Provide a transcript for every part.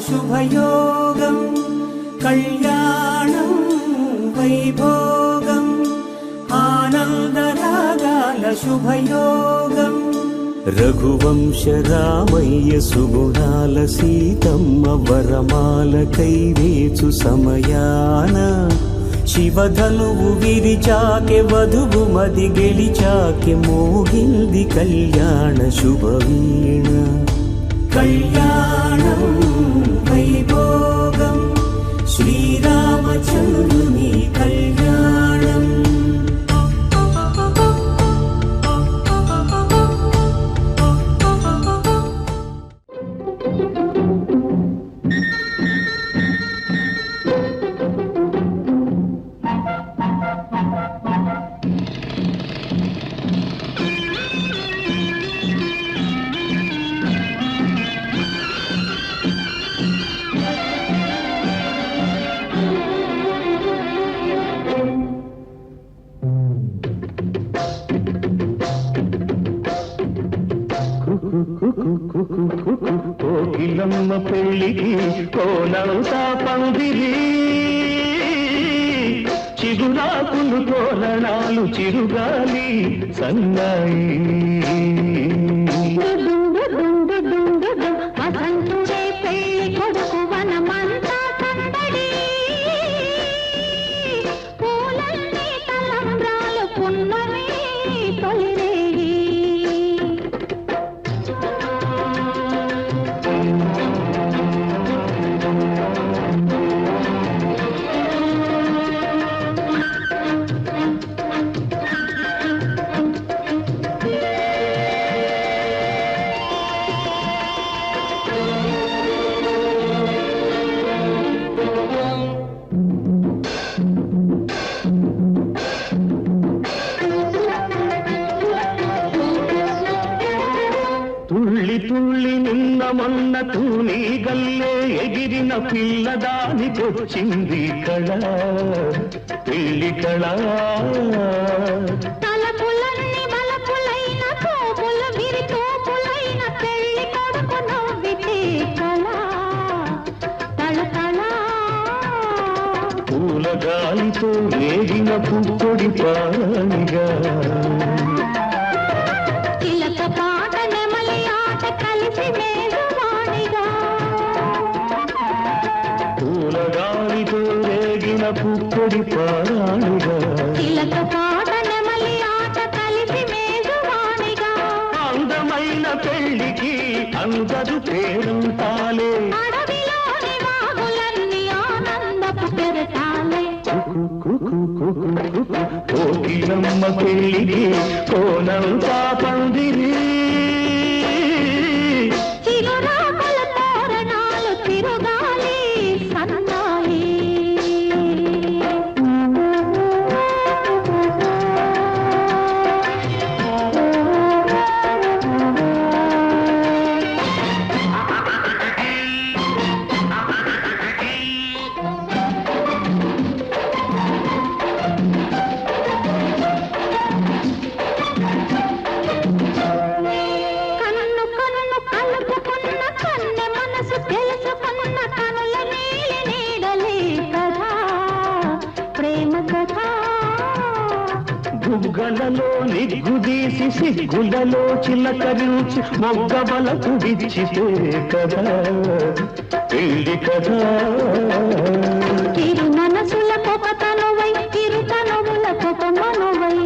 శుభయోగం కళ్యాణం వైభోగం ఆనందరాగాల శుభయోగం రఘువంశ రామయ్య సుగుణాల సీతమ్మ వరమాల కైవేచు సమయాన శివధనువు విరిచాకె వధువు మది గెలిచాకె మోగింది కళ్యాణ శుభవీణ కళ్యాణం వైభోగం శ్రీరామచంద్రుని కళ్యాణం కోకిలమ్మ పెళ్ళికి కోలంతా పందిరి చిగురాకులు తోరణాలు చిరుగాలి సన్నాయి వసంతుడే పెళ్లి కొడుకు వనమంతా సందడి పూలన్నీ తలంబ్రాలు పున్నమి తొలిరేగి తుళ్ళి తుళ్ళి నిన్న మొన్న తూని గల్లే ఎగిరిన పిల్లదానికొచ్చింది కళ పెళ్లి కళ తలపులన్నీ మలపులైన తోపులు విరి తోపులైన పెళ్లి కొడుకు నవ్వితే కళ తళతళ పూల గాలితో రేగిన పుప్పొడి పానిగా చిలక పాట నెమలి ఆట కలిసి మేలువాణిగా పూల గాలితో రేగిన పుప్పొడి పానిగా చిలక పాట నెమలి ఆట కలిసి మేలువాణిగా అందమైన పెళ్లికి అందరు పేరుంటాలే అడవిలోని వాగులన్నీ ఆనందపు పెరటాలే కోకిలమ్మ పెళ్లికి కోనంతా పందిరి చిరురాకుల తోరణాలు తిరుగాలి సన్నాయి కన్ను కన్ను కలుపుకున్న కన్నె మనసు తెలుసుకున్న కనుల నీలి నీడలే కదా ప్రేమ కదా గుగ్గలలో నిగ్గుదీసి సిగ్గులలో చిలకరించి మొగ్గబలకు విచ్చితే కదా పెళ్లి కదా తిరు మనసుల పొగతనువై తిరు తనువుల మనువై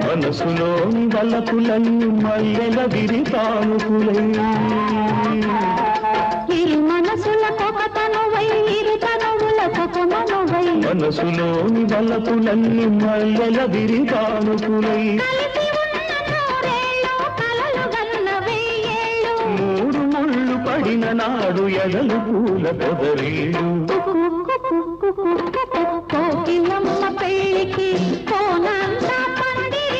మనసులోని వలపులన్నీ మల్లెల విరితానుకులై ఇరు మనసుల పొగతనువై ఇరు తనువుల మనువై మనసులోని వలపులన్నీ మల్లెల విరితానుకులై కలిసి ఉన్న నూరేళ్ళు కలలు గన్న వెయ్యేళ్ళు మూడు ముళ్ళు పడిన నాడు ఎడలు పూల పొదరీడు కోకిలమ్మ పెళ్లికి కోనంతా పందిరి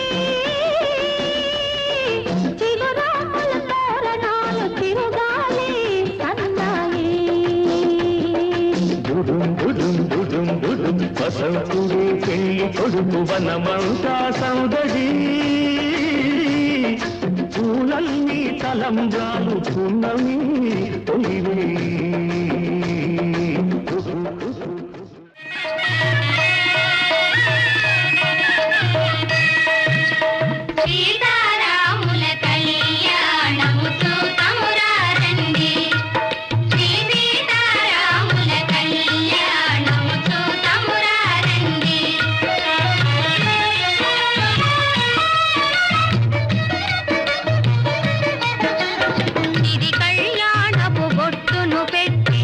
చిగురాకుల తోరణాలు తిరుగాలి సన్నాయి దుడుం దుడుం దుడుం దుడుం వసంతుడే పెళ్లి కొడుకు వనమంతా సౌదడి పూలన్నీ తలంబ్రాలు పున్నమి తొలివే సీతారాముల కళ్యాణము చూతమురారండి శ్రీ సీతారాముల కళ్యాణము చూతమురారండి ఇది కళ్యాణపు బొట్టును పెట్టి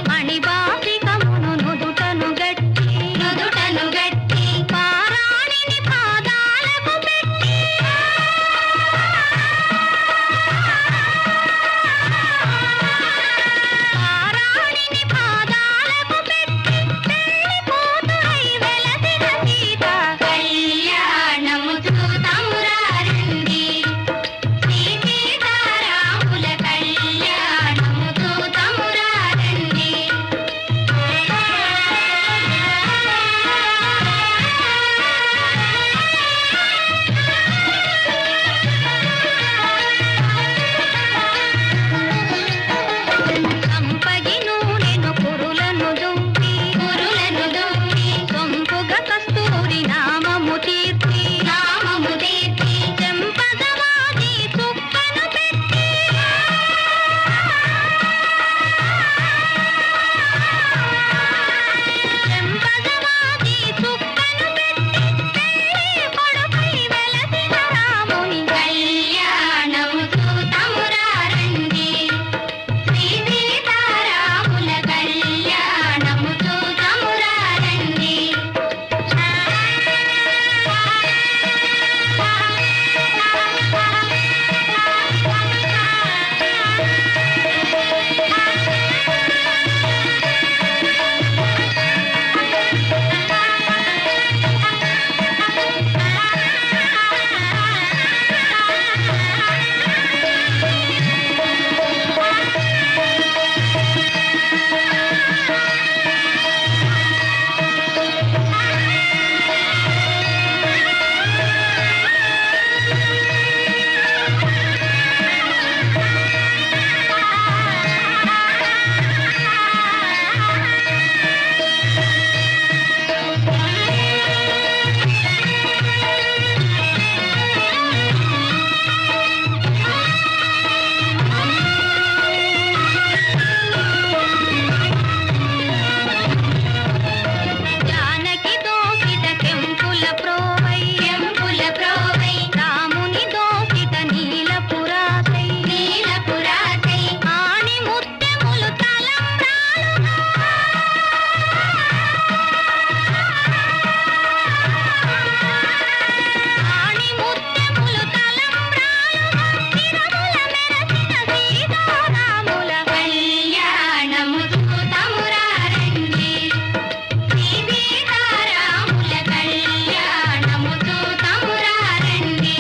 మణిబాసికమును నుదుటను గట్టి పారాణిని పాదాలకు పెట్టి పెళ్లి కూతురై వెలసిన సీత కళ్యాణము చూతమురారండి శ్రీ సీతారాముల కళ్యాణము చూతమురారండి సంపగి నూనెను కురులను దుంపి సొంపుగా కస్తూరి నామము తీర్చి చెంపగవాది చుక్కను పెట్టి పెళ్లి కొడుకై వెలసిన రాముని కళ్యాణము చూతమురారండి శ్రీ సీతారాముల కళ్యాణము చూతమురారండి జానకి దోసిట కెంపుల ప్రోవై రాముని దోసిట నీలపురాసై ఆణి ముత్యములు తలంబ్రాలుగా తిరుమల మెరసిన సీతారాముల కళ్యాణము చూతమురారండి శ్రీ సీతారాముల కళ్యాణము చూతమురారండి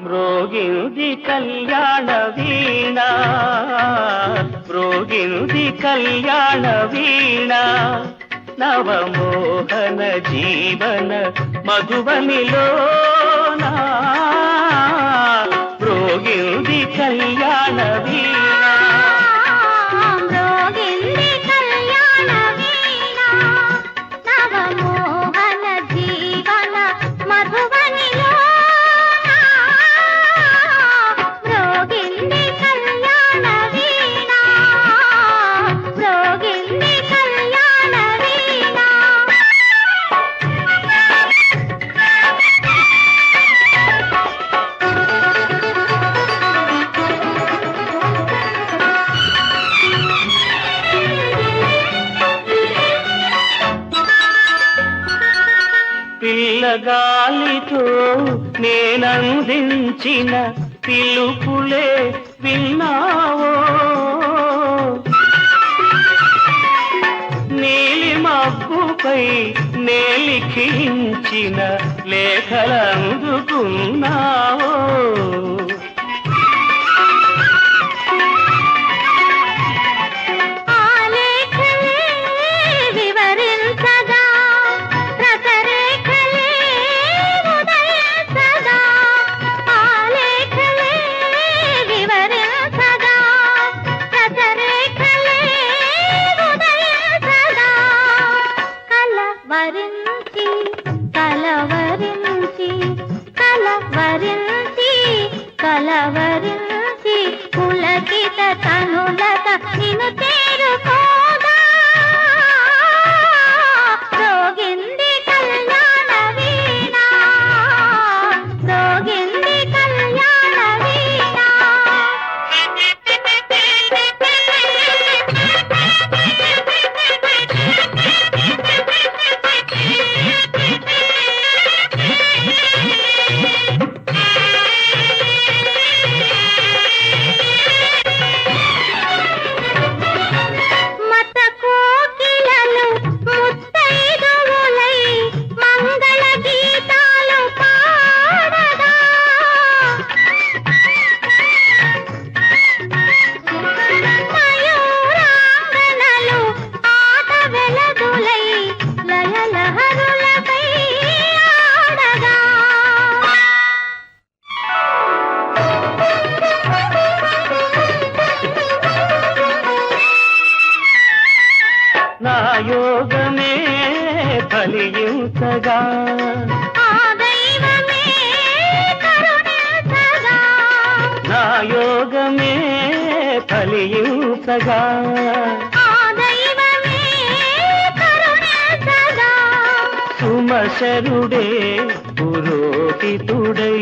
మ్రోగింది కళ్యాణ వీణ మ్రోగింది కళ్యాణ వీణ నవమోహన జీవన మధువనిలోన మ్రోగింది కళ్యాణ వీణ నవమోహన జీవన పిల్లగాలితో నేనందించిన పిలుపులే విన్నావో, నీలి మబ్బుపై నేలిఖించిన లేఖలందుకున్నావో, కలవరించి పులకిత తనులత నిన్ను చేరుకోగా రోగింది కళ్యాణ వీణ, రోగింది కళ్యాణ వీణ. నా యోగమే ఫలించగా, నా యోగమే ఫలించగా, సుమశరుడే పురోహితుడై,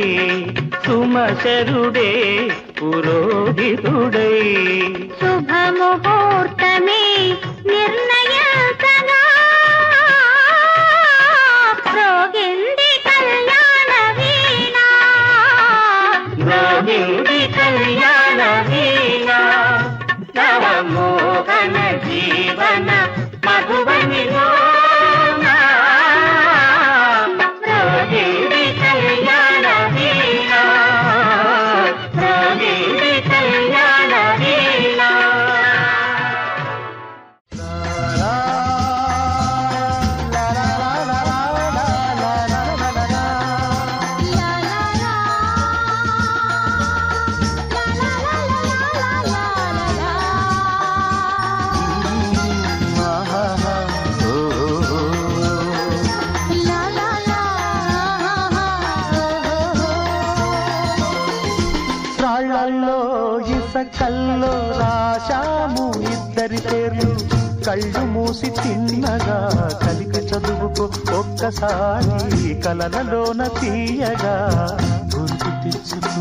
సుమశరుడే పురోహితుడై శుభముహూర్తమే నిర్ణయించగా రోగింది కళ్యాణ వీణ, రోగింది కళ్యాణ వీణ. నవమోహన జీవన మధువనిలో రోగింది కళ్యాణ వీణ, రోగింది కళ్యాణ వీణ. రాళ్ళల్లో ఇసకల్లో రాశాము ఇద్దరి పేర్లు, కళ్ళు మూసి తిన్నగా కలికి చదువుకో ఒక్కసారి కలలలోన తీయగా గుర్తు తెచ్చుకో.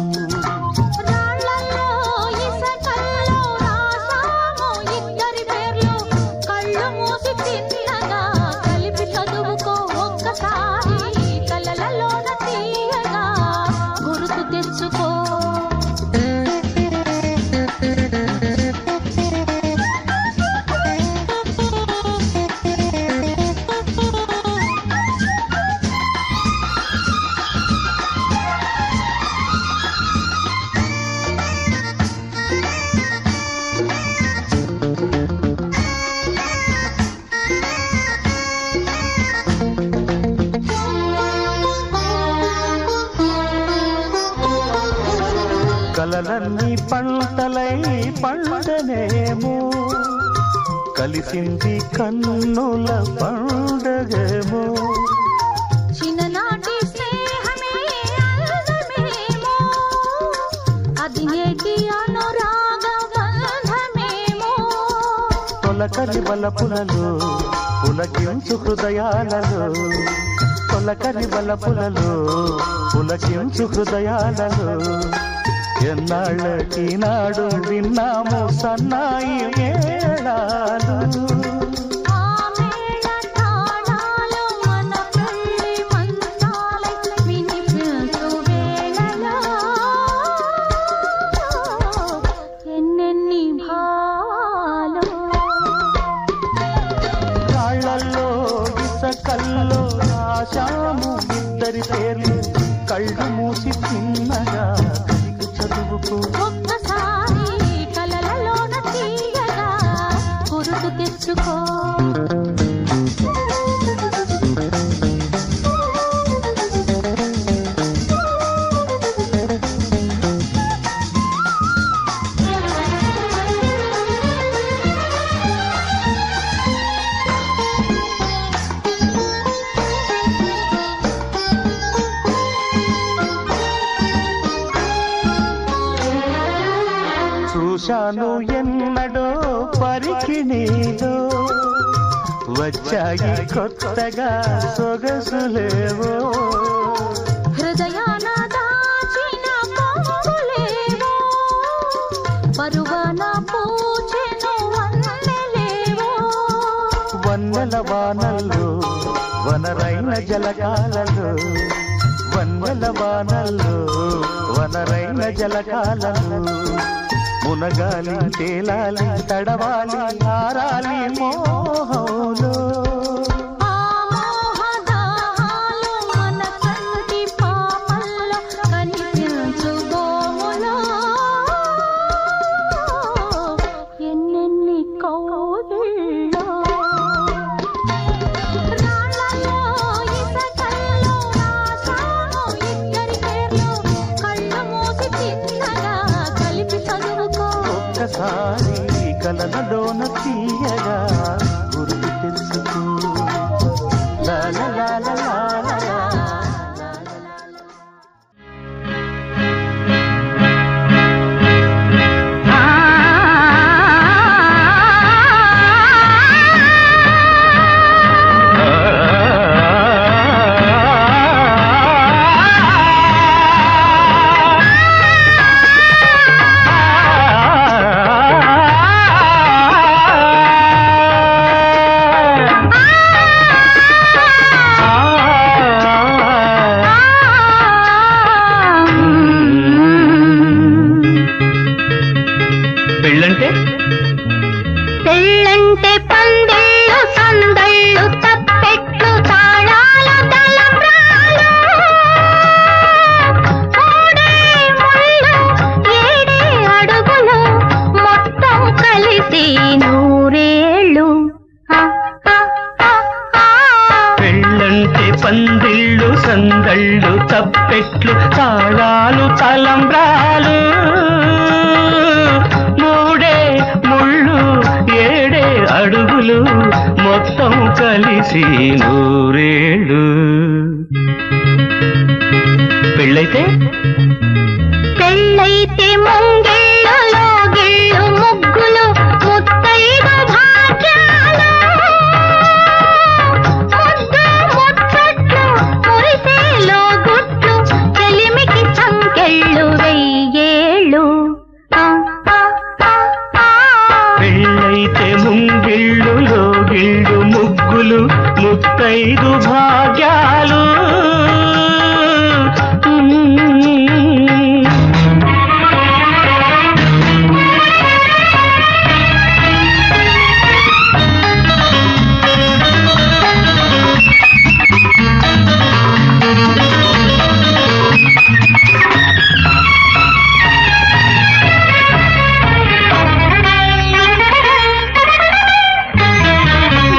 కలలన్నీ పంటలై పండనేమో, కలిసింది కన్నుల పండగేమో, చిన్ననాటి స్నేహమే అందమేమో, అది నేటి అనురాగ బంధమేమో, తొలకరి బలపులలో పులకించు హృదయాలలో, తొలకరి బలపులలో పులకించు హృదయాలలో, ఎన్నాళ్ళకి నాడు విన్నాము సన్నాయి మేళాలు. ఆ మేళ తాళాలు మన పెళ్లి మంత్రాలు. కళ్ళు మూసి చిన్నగా కలిగి చదువుకో. ఒక్కసారి కలలలోన తీయగా గుర్తు తెచ్చుకో. చూశాను ఎన్నడో పరికిణీలో వచ్చాయి కొత్తగా సొగసులేవో. హృదయాన దాచిన పొంగులేవో పరువన పూచెను వన్నెలేవో. వన్నెల వానల్లో వనరైన జలకాలలో వన్నెల వానల్లో వనరైన జలకాలలో మునగాలి తేలాలి తడవాలి ఆరాలి మోహంలో. ఆ మోహదాలు మన కంటి పాపల్లో కనిపించు గోములో. ఎన్నెన్ని కౌగిళ్ళో రాళ్ళలో ఇసకల్లో రాశాను ఇద్దరి పేర్లు. కళ్ళు మూసి చిన్నగా కలిపి చదువుకో. ఒక్కసారి కలలలోన తీయగా గుర్తు తెచ్చుకో. లా లా లా లా లా లా లా. పెళ్ళంటే పందిళ్ళు సందళ్ళు తప్పెట్లు తాళాల తలంబ్రాలు. మూడే ముళ్ళు ఏడే అడుగులు మొత్తం కలిసి నూరేళ్ళు. పెళ్ళంటే పందిళ్ళు సందళ్ళు తప్పెట్లు తాళాలు తలంబ్రాలు. మూడే ముళ్ళు ఏడే అడుగులు మొత్తం కలిసి నూరేళ్ళు. పెళ్ళైతే పెళ్ళైతే ముంగిళ్ళు లోగిళ్ళు ముగ్గులు ముత్తైదు భాగ్యాలు. ముద్దు ముచ్చట్లు మురిసే లోగుట్లు చెలిమికి సంకెళ్ళు వెయ్యేళ్ళు. పెళ్ళైతే ముంగిళ్ళు లోగిళ్ళు ముగ్గులు ముత్తైదు భాగ్యాలు.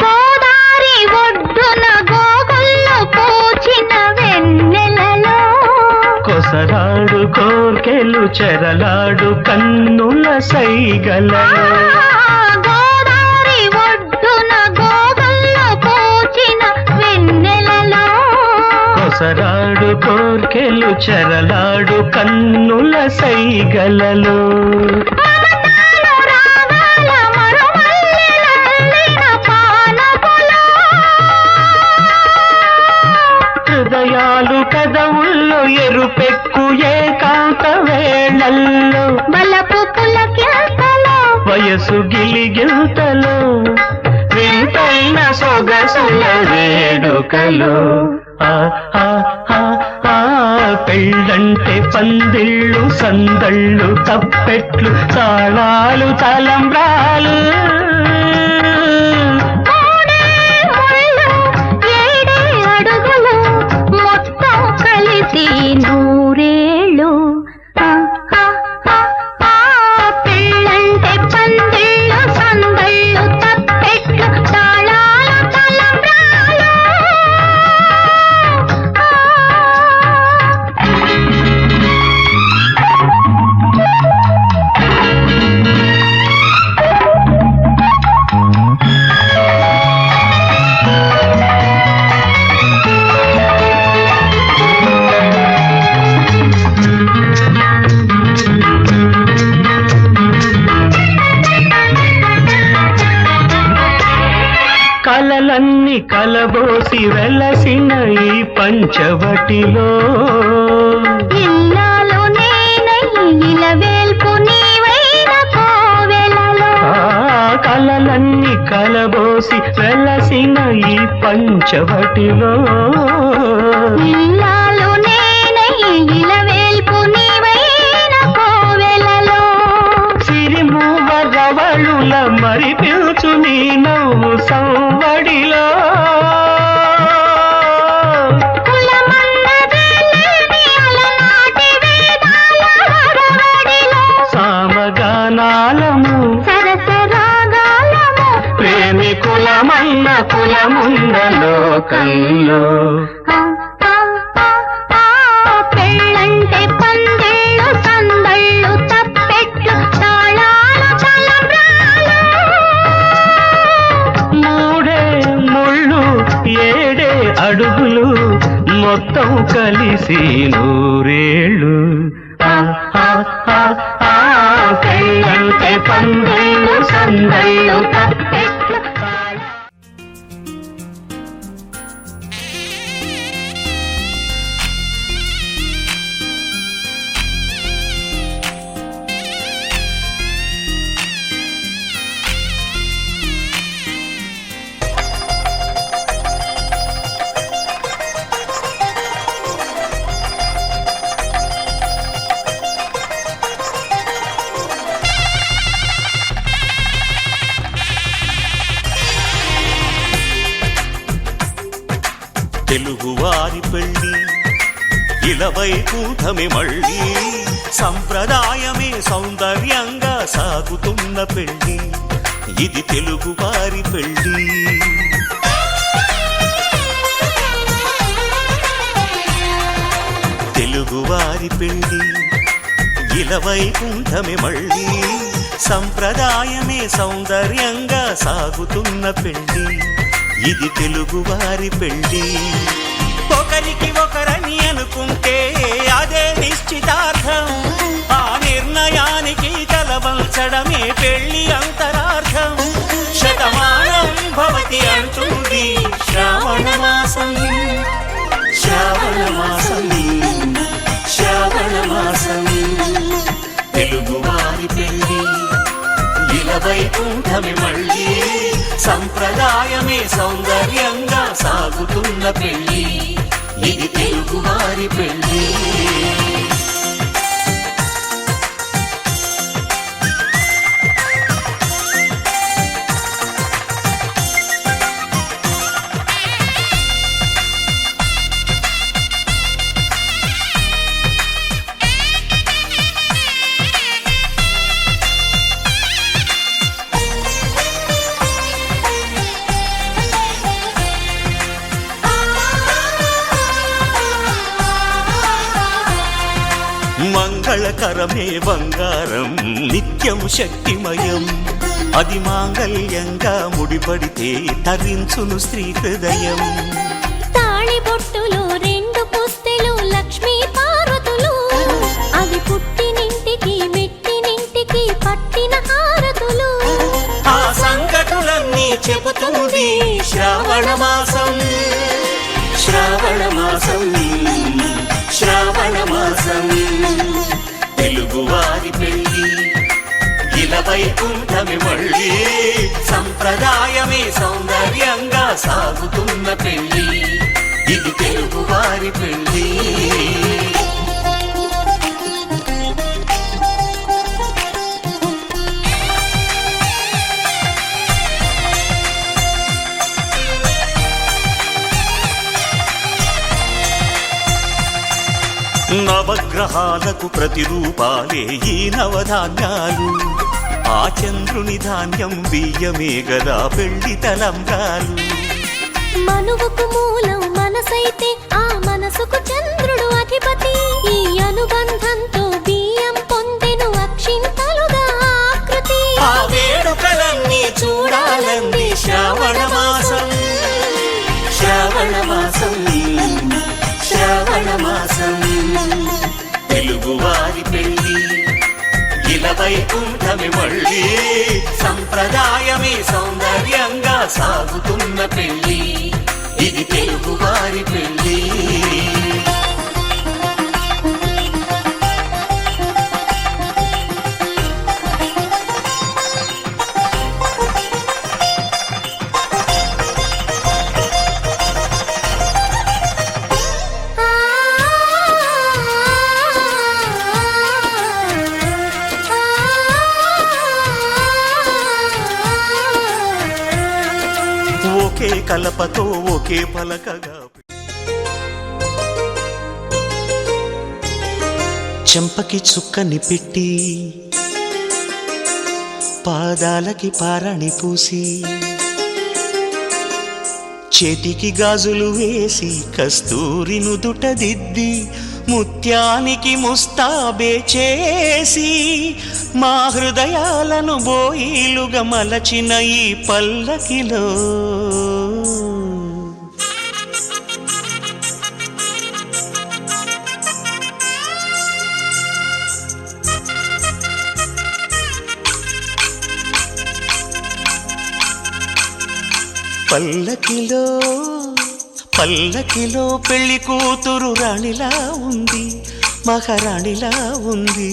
గోదారి ఒడ్డున గోగుల్లో పూచిన వెన్నెలలో కొసరాడు కోర్కెలు చెరలాడు కన్నుల సైగలలో. గోదారి ఒడ్డున గోగుల్లో పూచిన వెన్నెలలో కొసరాడు కోర్కెలు చెరలాడు కన్నుల సైగలలో. మమతాలు రాగాల మరుమల్లెలల్లిన పానపులో. హృదయాలు కదవుల్లో ఎరుపెక్కు ఏకాంత వేళల్లో. బలపు పులకింతలో వయసు గిలిగిల్తలో వింతైన సొగసుల వేడుకలో. ఆ ఆ ఆ ఆ పెళ్ళంటే పందిళ్ళు సందళ్ళు తప్పెట్లు తాళాలు తలంబ్రాలు. మూడే ముళ్ళు ఏడే అడుగులు మొత్తం కలిసి కలలన్నీ కలబోసి వెలసిన ఈ పంచవటిలో ఇల్లాలు నేనై ఇలవేల్పు నీవైన కోవెలలో కలలన్నీ కలబోసి వెలసిన ఈ పంచవటిలో ఇల్లాలు నేనై ఇలవేల్పు నీవైన కోవెలలో సిరిమూవ రవళుల మరి పిలుచు నీ నవ్వు సవ్వడిలో సామగానాలము సరసరాగాలము ప్రేమికులమన్న కులమున్న లోకంలో పెళ్ళంటే పందిళ్ళు సందళ్ళు తప్పెట్లు తాళాలు తలంబ్రాలు మూడే ముళ్ళు ఏడే అడుగులు మొత్తం కలిసి నూరేళ్ళు పెళ్ళంటే పందిళ్ళు సందళ్ళు తప్పెట్లు తెలుగువారి పెళ్ళి ఇలవైకుంఠమే మళ్ళీ సంప్రదాయమే సౌందర్యంగా సాగుతున్న పెళ్ళి ఇది తెలుగువారి పెళ్ళి తెలుగువారి పెళ్ళి ఇలవైకుంఠమే మళ్ళీ సంప్రదాయమే సౌందర్యంగా సాగుతున్న పెళ్ళి ఇది తెలుగువారి పెళ్ళి ఒకరికి ఒకరని అనుకుంటే అదే నిశ్చితార్థం ఆ నిర్ణయానికి తలవంచడమే పెళ్ళి అంతరార్థం శతమానం భవతి అంటుంది శ్రావణ మాసం శ్రావణ మాసం శ్రావణ మాసం తెలుగువారి పెళ్ళి ఇలవైకుంఠమే మళ్ళీ సంప్రదాయమే సౌందర్యంగా సాగుతున్న పెళ్ళి ఇది తెలుగువారి పెళ్ళి మంగళకరమే బంగారం నిత్యం శక్తిమయం అది మాంగళ్యంగా ముడిపడితే తరించును స్త్రీ హృదయం తాళిబొట్టులో రెండు పుస్తెలు లక్ష్మీ పార్వతులు అవి పుట్టినింటికి మెట్టినింటికి పట్టిన హారతులు ఆ సంగతులన్నీ చెబుతుంది శ్రావణ మాసం శ్రావణ మాసం శ్రావణ మాసం తెలుగువారి పెళ్ళి ఇలవైకుంఠమే మళ్ళీ సంప్రదాయమే సౌందర్యంగా సాగుతున్న పెళ్ళి ఇది తెలుగువారి పెళ్ళి నవగ్రహాలకు ప్రతిరూపాలే ఈ నవధాన్యాలు ఆ చంద్రుని ధాన్యం బియ్యమే గదా పెళ్లి తలంబ్రాలు మనువుకు మూలం మనసైతే ఆ మనసుకు చంద్రుడు అధిపతి ఈ అనుబంధంతో బియ్యం పొందెను అక్షింతలుగా ఆకృతి ఆ వేడుకలన్నీ చూడాలంది శ్రావణ మాసం శ్రావణ మాసం శ్రావణ మాసం తెలుగువారి పెళ్ళి ఇలవైకుంఠమే మళ్ళీ సంప్రదాయమే సౌందర్యంగా సాగుతున్న పెళ్ళి ఒకే కలపతో ఒకే పలకగా చెంపకి చుక్కని పెట్టి పాదాలకి పారాణి పూసి చేతికి గాజులు వేసి కస్తూరి నుదుట దిద్ది ముత్యానికి ముస్తాబే చేసి మా హృదయాలను బోయిలుగా మలచిన ఈ పల్లకిలో పల్లకిలో పల్లకిలో పెళ్లి కూతురు రాణిలా ఉంది, మహారాణిలా ఉంది.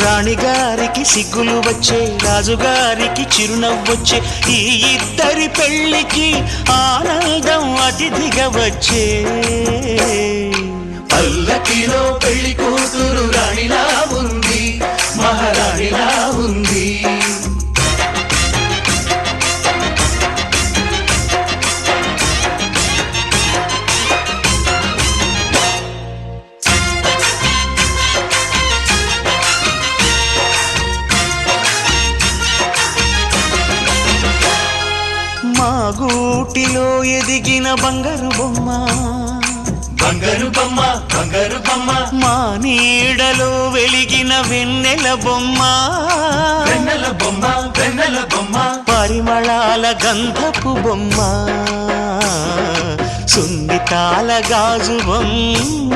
రాణిగారికి సిగ్గులు వచ్చే, రాజుగారికి చిరునవ్వొచ్చే, ఈ ఇద్దరి పెళ్లికి ఆనందం అతిథిగా వచ్చే. పల్లకిలో పెళ్లి కూతురు రాణిలా ఉంది, మహారాణిలా ఉంది. మా గూటిలో ఎదిగిన బంగారు బొమ్మ, బంగారు బొమ్మ, బంగారు బొమ్మ, మా నీడలో వెలిగిన వెన్నెల బొమ్మ, వెన్నెల బొమ్మ, వెన్నెల బొమ్మ, పరిమళాల గంధపు బొమ్మ, సున్నితాల గాజు బొమ్మ,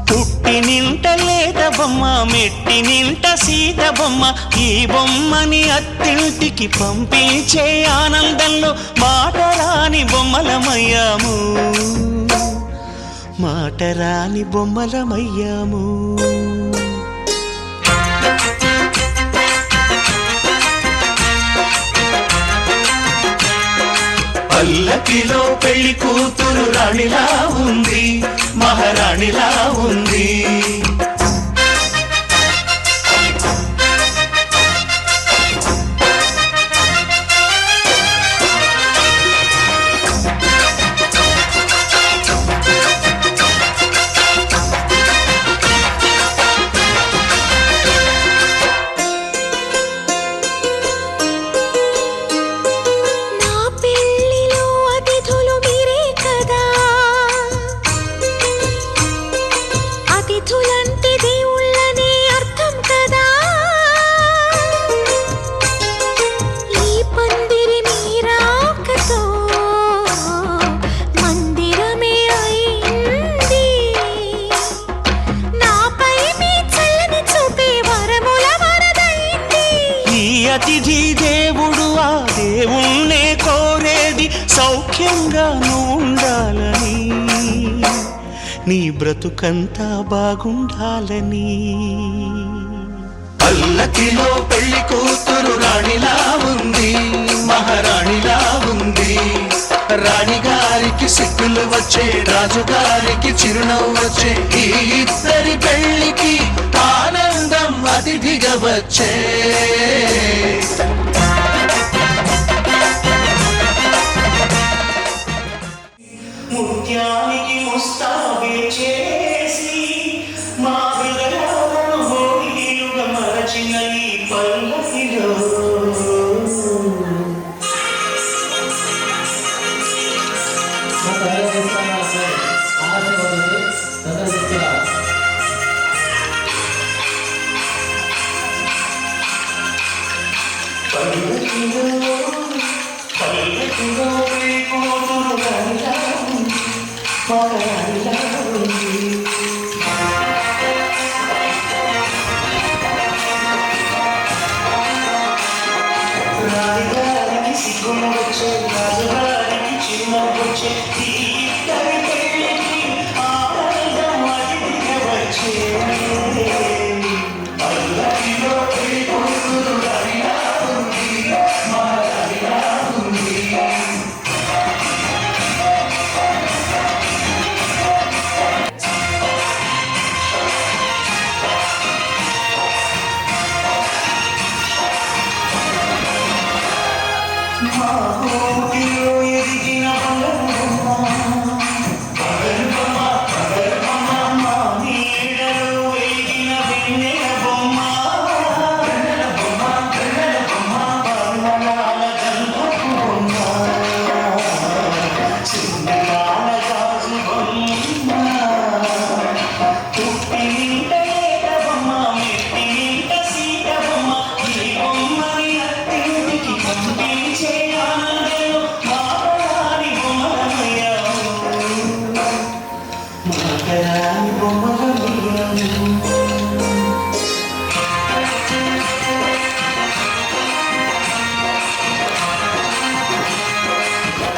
పుట్టి నింట లేత బొమ్మ, మెట్టి నింట సీత బొమ్మ. ఈ బొమ్మని అత్తింటికి పంపించే ఆనందంలో మాటరాని బొమ్మలమయ్యాము, మాటరాని బొమ్మలమయ్యాము. పల్లకిలో పెళ్లి కూతురు రాణిలా ఉంది, మహారాణిలా ఉంది. అతిథి దేవుడు ఆ దేవుణ్ణే కోరేది సౌఖ్యంగా ఉండాలని, నీ బ్రతుకంతా బాగుండాలని. పల్లకిలో పెళ్లి కూతురు రాణిలా ఉంది, మహారాణిలా ఉంది. రాణిగారికి సిగ్గులు వచ్చే, రాజుగారికి చిరునవ్వు వచ్చే, ఈ ఇద్దరి పెళ్లికి ఆనందం అతిథిగా వచ్చే. ముత్యానికి ముస్తాబే చేసి మా హృదయాలను హోలీలుగా మరచిన ఈ పల్లకిలో పల్లకిలో కూతురు రాణిలా ఉంది, మహారాణిలా మాటరాని బొమ్మల మీరము.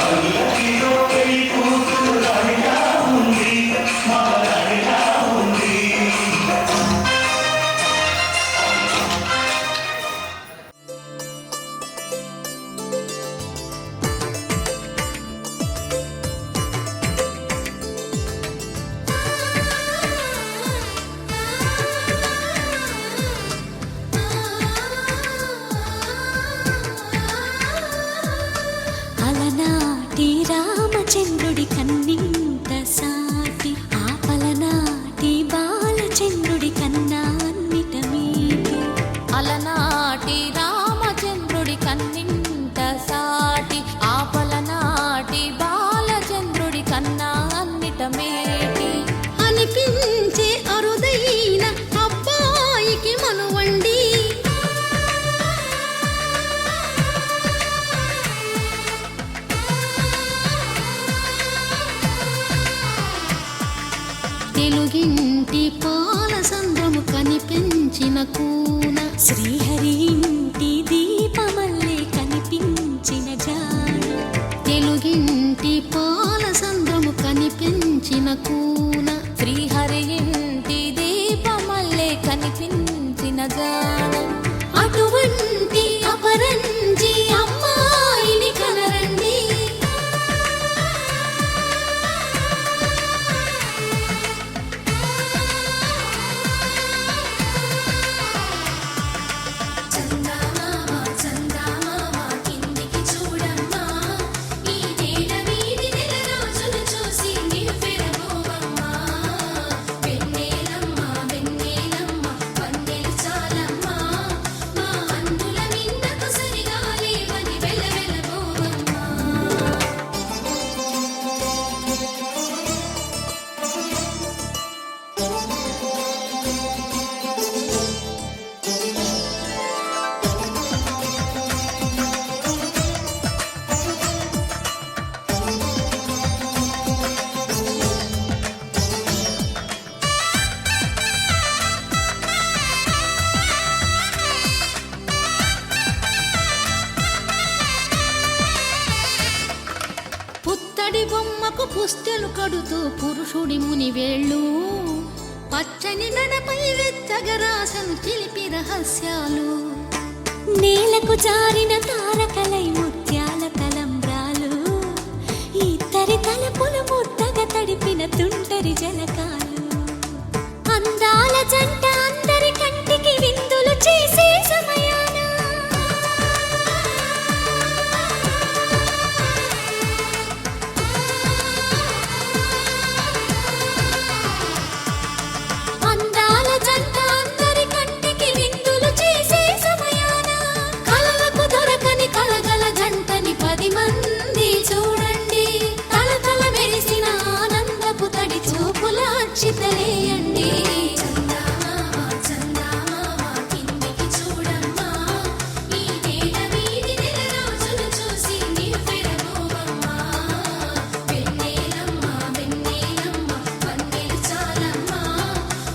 అల్లరిలో పెళ్లి కూతురు రాణిగా ఉంది, మా రాణిగా ఉంది. అలనాటి రామచంద్రుడి కన్నింత సాటి ఆపలనాటి బాలచంద్రుడి కన్నా అన్నిట మీటి. అలనాటి రామచంద్రుడి కన్నింత సాటి ఆపలనాటి బాలచంద్రుడి కన్నా అన్నిట మేటి అనిపించే అరుదైన అబ్బాయికి మనువండి. తెలుగింటి పాల సంద్రము కనిపించిన కూన శ్రీహరి ఇంటి దీపమల్లే కనిపించిన జాడ. తెలుగింటి పాల సంద్రము కనిపించిన కూన శ్రీహరి ఇంటి దీపమల్లే కనిపించిన జాడ. అటువంటి అపరంజి అమ్మాయిని కనరండి. చందమామ చందమామ కిందికి చూడమ్మా, ఈ నేల వీధి నెల రోజులు చూసి నివ్వెరబోవమ్మా. వెన్నెలమ్మ వెన్నెలమ్మ వన్నెలు చాలమ్మా, మా అందుల మిన్నకు సరిగా లేవని వెలవెలబోవమ్మా. పుత్తడి బొమ్మకు పుస్తెలు కడుతూ పురుషుడి ముని వేళ్ళు, పచ్చని నడపై వెచ్చగరాసను చిలిపి రహస్యాలు. నేలకు జారిన తారకలై ముత్యాల తలంబ్రాలు, ఇద్దరి తలపులు ముద్దగా తడిపిన తుంటరి జలకాలు. అందాల జంట అందరి కంటికి విందులు చేసే సమయాన అందాల జంట అందరి కంటికి విందులు చేసే సమయాన కలలకు దొరకని కలగల జంటని 10 మంది చూడండి. తలతల మెరిసిన ఆనందపు తడి చూపుల అక్షితలేయండి. చందమామ చందమామ కిందికి చూడమ్మా, ఈ నేల వీధి నెల రోజులు చూసి నివ్వెరబోవమ్మా. వెన్నెలమ్మ వెన్నెలమ్మ వన్నెలు చాలమ్మా,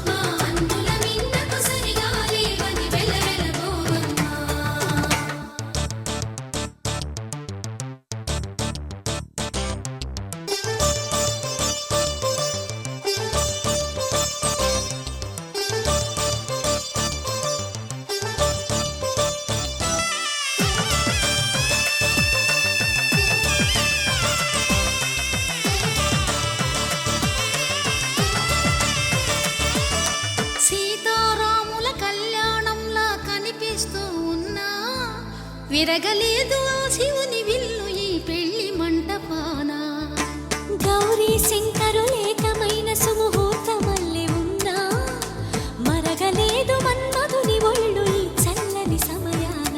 మా అందుల మిన్నకు సరిగా లేవని వెలవెలబోవమ్మా. సీతారాముల కళ్యాణంలా కనిపిస్తూ ఉన్నా, విరగలేదు ఆ శివుని విల్లు ఈ పెళ్లి మంటపాన. గౌరీ శంకరులేకమైన సుముహూర్తమల్లె ఉన్నా, మరగలేదు మన్మధుని ఒళ్ళు ఈ చల్లని సమయాన.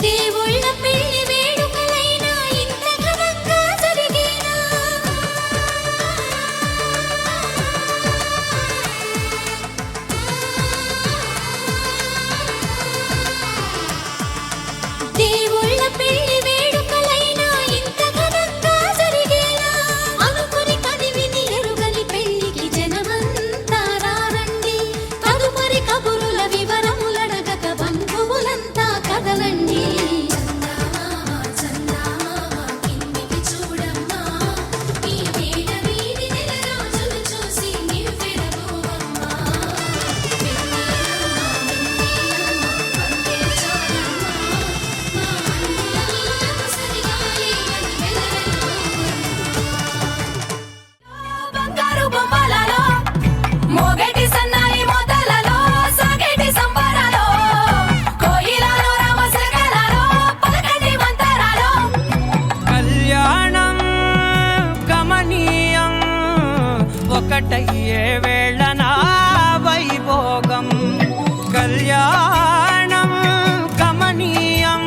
దేవుళ్ళ పెళ్లి వేడుకలైనా ఇంత ఘనంగా జరిగేనా? దేవుళ్ళ పెళ్లి ఒక్కటయ్యే వేళన వైభోగం కళ్యాణం కమనీయం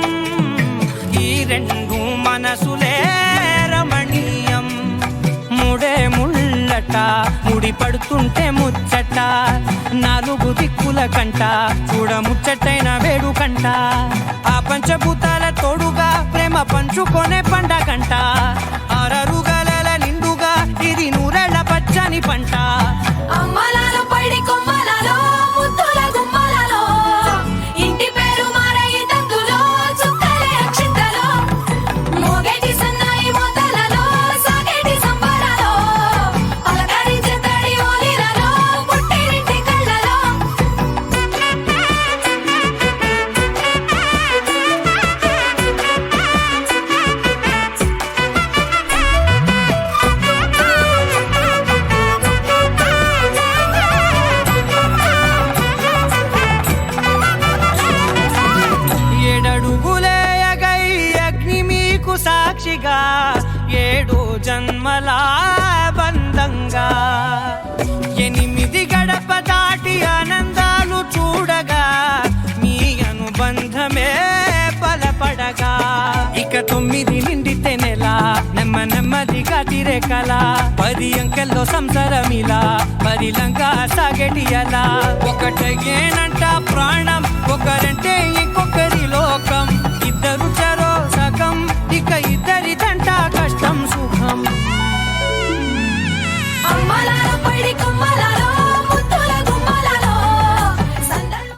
ఈ రెండు మనసులే రమణీయం ముడే ముళ్ళట ముడి పడుతుంటే ముచ్చట నాలుగు దిక్కుల కంట చూడ ముచ్చటైన వేడుకంట ఆ పంచభూతాల తోడుగా ప్రేమ పంచుకొనే పండగంట ఆరరుగల నిండుగా ఇది నూరెళ్ళ పచ్చని పంట అమ్మలాలో పడి కొమ్మలలో ముద్దుల గుమ్మలలో ఇంటి పేరు మారయి తందులో చుక్కలే అక్షింతలో మోగేటి సన్నాయి మోతలలో సాగేటి సంబరాలో పలకరించే తడి ఓలిలలో పుట్టినింటి కళ్ళలో ఏడడుగులేయగై అగ్ని మీకు సాక్షిగా 7 జన్మల బంధంగా 8 గడప దాటి ఆనందాలు చూడగా మీ అనుబంధమే బలపడగా ఇక 9 నిండితే నెల నెమ్మదిగా తిరే కల 10 అంకెల్లో సంసారమిలా పరిలంగా సాగటియలా ఒకటేనంట ప్రాణం ఒకరంటే ఇంకొకరి లోకం ఇద్దరు చరో సగం ఇక ఇద్దరిదంట కష్టం సుఖం అమ్మలాలో పడి కొమ్మలలో ముద్దుల గుమ్మలలో సందళ్ళు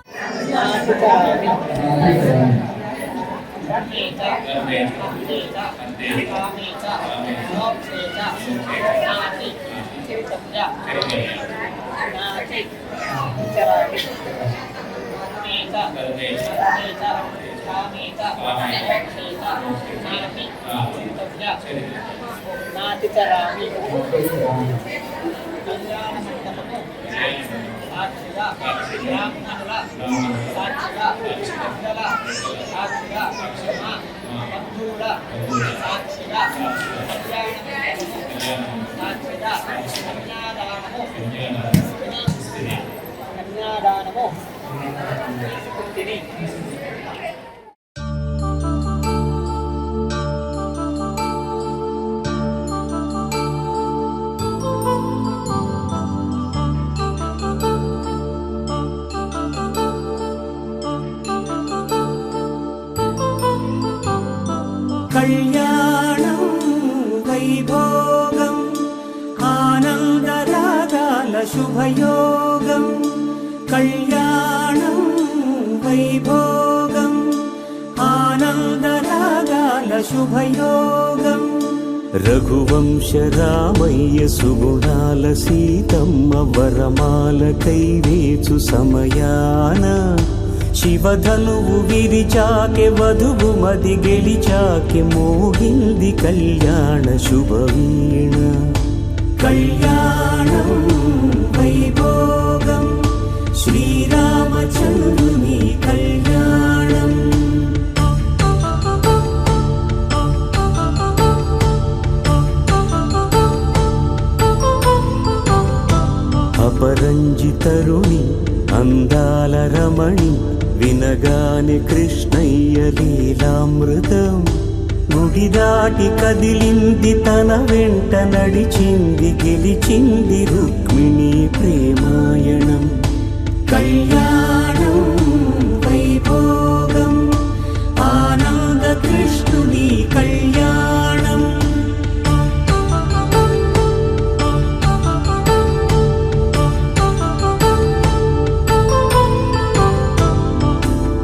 కన్యాదానము కళ్యాణం వైభోగం ఆనందరాగాల శుభయోగం కళ్యాణం వైభోగం ఆనందరాగాల శుభయోగం రఘువంశ రామయ్య సుగుణాల సీతమ్మ వరమాల కైవేచు సమయాన శివధనువు విరిచాకె వధువు మది గెలిచాకె మోగింది కళ్యాణ శుభవీణ కళ్యాణం వైభోగం శ్రీరామచంద్రుని కళ్యాణం అపరంజి తరుణి అందాల రమణి వినగాని కృష్ణయ్య లీలామృతం గుడి దాటి కదిలింది తన వెంట నడిచింది గెలిచింది రుక్మిణి ప్రేమాయణం కళ్యాణం వైభోగం ఆనంద కృష్ణుని కళ్యాణం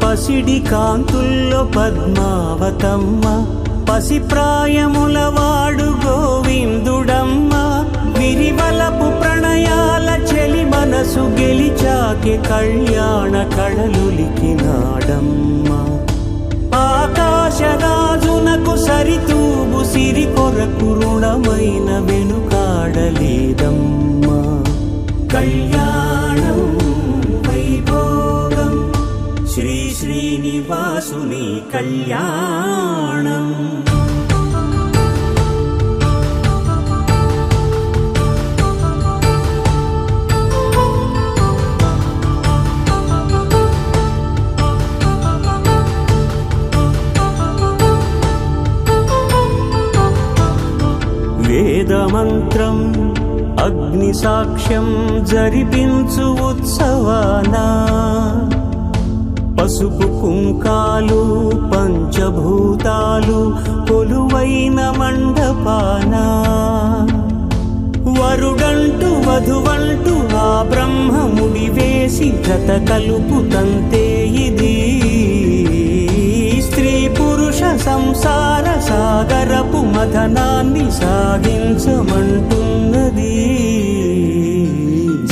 పసిడి కాంతుల్లో పద్మావతమ్మ పసిప్రాయముల వాడు గోవిందుడమ్మ విరివలపు ప్రణయాల చెలి మనసు గెలిచాకె కళ్యాణ కళలులికినాడమ్మ ఆకాశరాజునకు సరితూగు సిరి కొరకు రుణమైన వెనుకాడలేదమ్మా కళ్యాణం వైభోగం శ్రీ శ్రీనివాసుని కళ్యాణం అగ్ని సాక్ష్యం జరిపించు ఉత్సవాన పసుపు కుంకాలు పంచభూతాలు కొలువైన మండపాన వరుడంటూ వధువంటూ ఆ బ్రహ్మముడి వేసి జత కలుపుతంతే ఇది స్త్రీ పురుష సంసార సాగరపు మథనాన్ని సాగించమంటున్నది.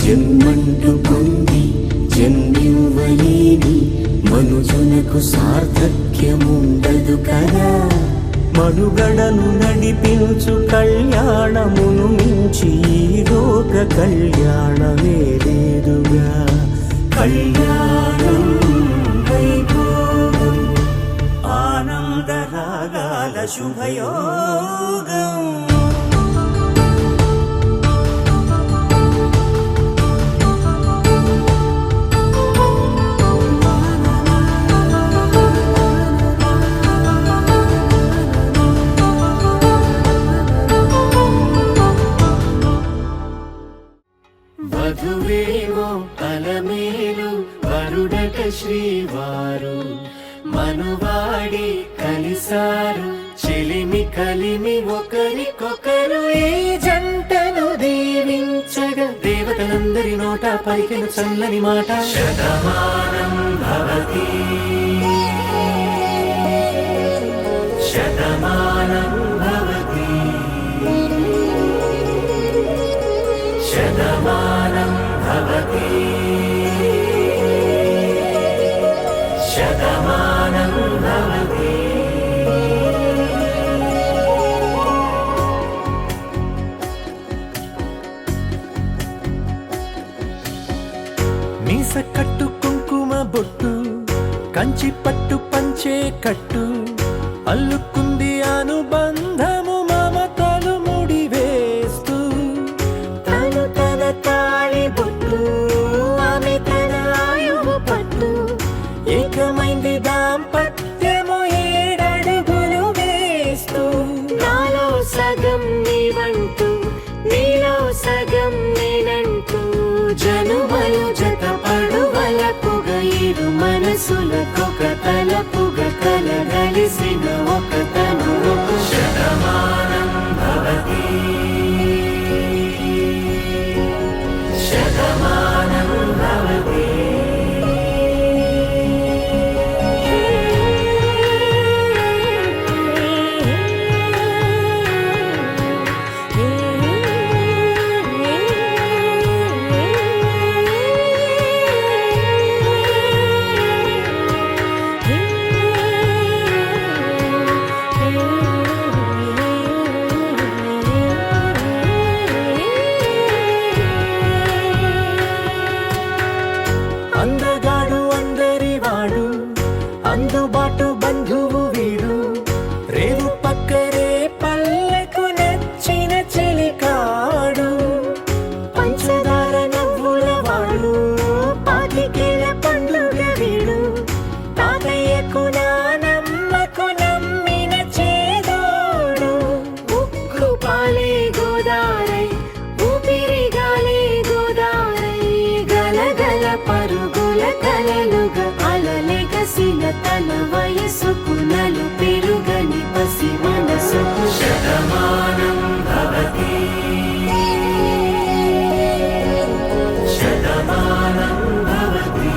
జన్మంటూ పొంది జన్మివ్వలేని మనుజునకు సార్థక్యముండదు కదా. మనుగడను నడిపించు కళ్యాణమును మించి ఈ లోక కళ్యాణమే లేదుగా. కళ్యాణం వైభోగం ఆనందరాగాల శుభయోగం. వధువేమో అలమేలు వరుడట శ్రీవారు మనువాడి కలిసారు చెలిమి కలిమి ఒకరికొకరు ఈ జంటను దీవించగా దేవతలందరి నోట పలికెను చల్లని మాట. శతమానం భవతి శతమానం భవతి శతమానం భవతి శతమానం భవతి. మీస కట్టు కుంకుమ బొట్టు కంచి పట్టు పంచే కట్టు అల్లుకుంది అనుబంధము మమతలు ముడి వేస్తూ తను తన తాళి బొట్టు ఆమె తన ఆయువు పట్టు ఏకమైంది దాంపత్యము 7 అడుగులు వేస్తూ. నాలో సగం నీవంటూ నీలో సగం నేనంటూ జనుమలు జత పడువలపుగ ఇరు మనసులకొక తలపుగ కలగలిసిన ఒక తను. శతమానం భవతి శతమానం భవతి. అందగాడు అందరి వాడు అందుబాటు బంధువు వీడు రేవు పక్కరే పల్లెకు నచ్చిన చెలికాడు పంచదార నవ్వుల వాడు పాతికేల పండుగ వీడు తాతయ్యకు నానమ్మకు నమ్మిన చేదోడు ఉక్కు పాలే గోదారై ఊపిరిగాలే గోదారై గలగల పరుగుల కలలుగా అలలెగసిన తన వయసుకు నలు పెరుగని పసి మనసుకు. శతమానం భవతి శతమానం భవతి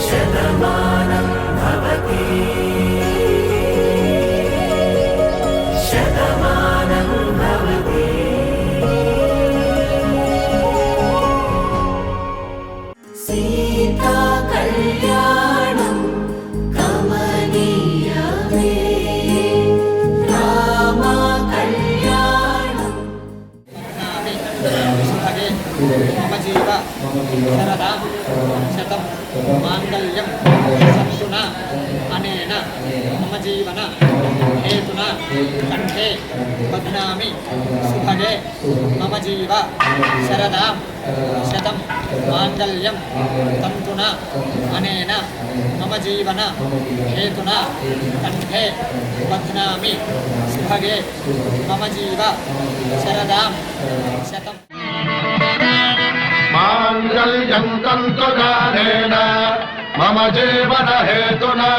శతమానం భవతి శతమానం భవతి. సీతా కళ్యాణం కమనీయమే రామ కళ్యాణం. మమ జీవ శరదా శతం మాంగళ్యం సంతున అనేన మమ జీవన హే हेतुना कंठे बध्नामि सुभगे मम जीव शरदां शतं मांगल्यं तन्तुना अनेन मम जीवन हेतुना कंठे बध्नामि सुभगे मम जीव शरदां शतं मांगल्यं तन्तुनानेन मम जीवन हेतुना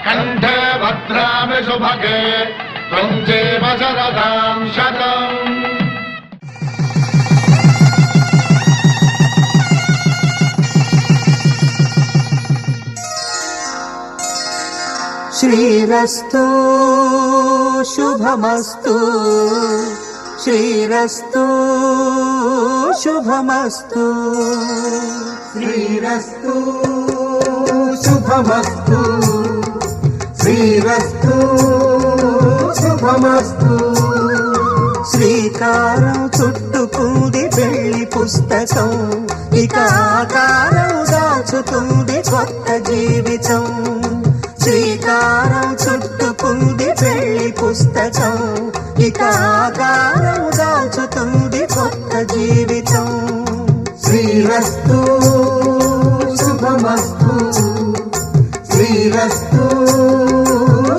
कंठे भद्रामि सुभगे त्वं जीव शरदां शतम्। श्रीरस्तु शुभमस्तु श्रीरस्तु शुभमस्तु श्रीरस्तु शुभमस्तु श्रीरस्तु शुभमस्तु శ్రీకారం చుట్టుకుంది పెళ్లి పుస్తకం ఇక ఆకారం దాచుతుంది కొత్త జీవితం శ్రీకారం చుట్టుకుంది పెళ్లి పుస్తకం ఇక ఆకారం దాచుతుంది కొత్త జీవితం శ్రీరస్తు శుభమస్తు శ్రీరస్తు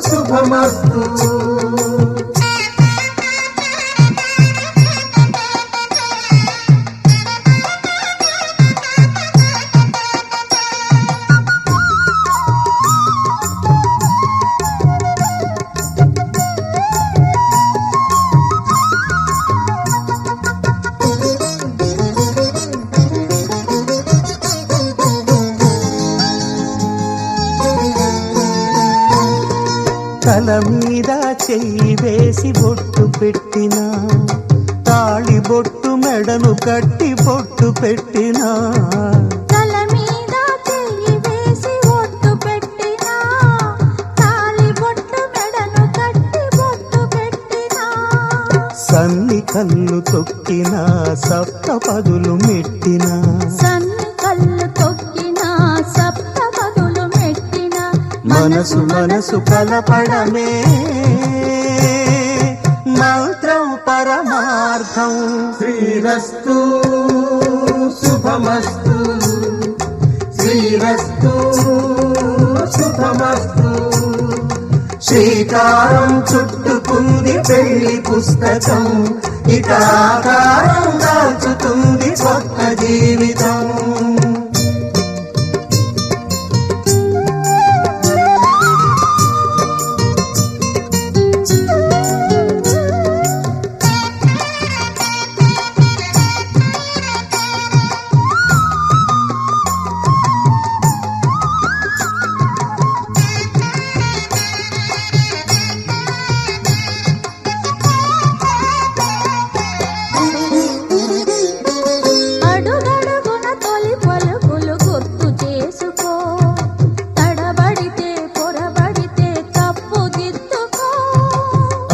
శుభమస్తు తల మీద చెయ్యి వేసి బొట్టు పెట్టినా తాళి బొట్టు మెడను కట్టి బొట్టు పెట్టినా తల మీద చెయ్యి వేసి బొట్టు పెట్టినా తాళి బొట్టు మెడను కట్టి బొట్టు పెట్టినా సన్ని కళ్ళు తొక్కినా సప్త పదులు మెట్టినా సన్ని కళ్ళు తొక్కినా సప్త పదులు మెట్టినా మనసు మనసు కలపడమే మంత్రం పరమార్థం శ్రీరస్తు శుభమస్తు శ్రీరస్తు శుభమస్తు శ్రీకారం చుట్టుకుంది పెళ్లి పుస్తకం ఇక ఆకారం దాచుతుంది కొత్త జీవితం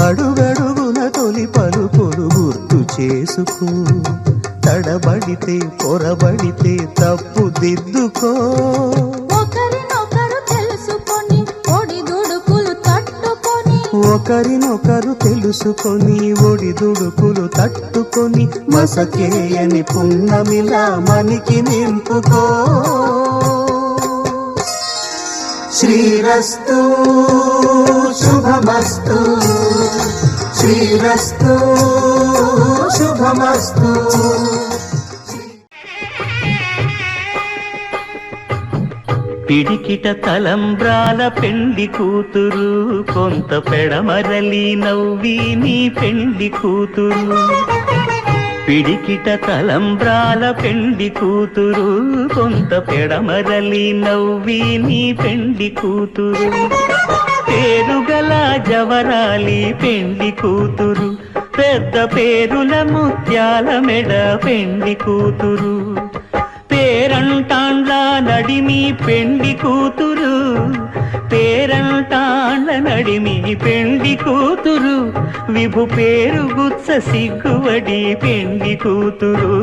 అడుగడుగున తొలి పలుకులు గుర్తు చేసుకో తడబడితే పొరబడితే తప్పు దిద్దుకో ఒకరినొకరు తెలుసుకొని ఒడిదుడుకులు తట్టుకొని ఒకరినొకరు తెలుసుకొని ఒడిదుడుకులు తట్టుకొని మసకేయని పున్నమిలా మనికి నింపుకో శ్రీరస్తు శుభమస్తు శ్రీరస్తు శుభమస్తు పిడికిట తలంబ్రాల పెండి కూతురు కొంత పెడమరలి నవ్వి నీ పెండి కూతురు పిడికిట తలంబ్రాల పెండి కూతురు కొంత పెడమరలి నవ్వి నీ పెండి కూతురు పేరుగల జవరాలి పెండి కూతురు పెద్ద పేరుల ముత్యాల మెడ పెండి కూతురు పేరంటాండ్ల నడిమి పెండి కూతురు పేరంటాండ్ల నడిమి పెండి కూతురు విభు పేరు గుత్స సిగ్గువడి పెండి కూతురు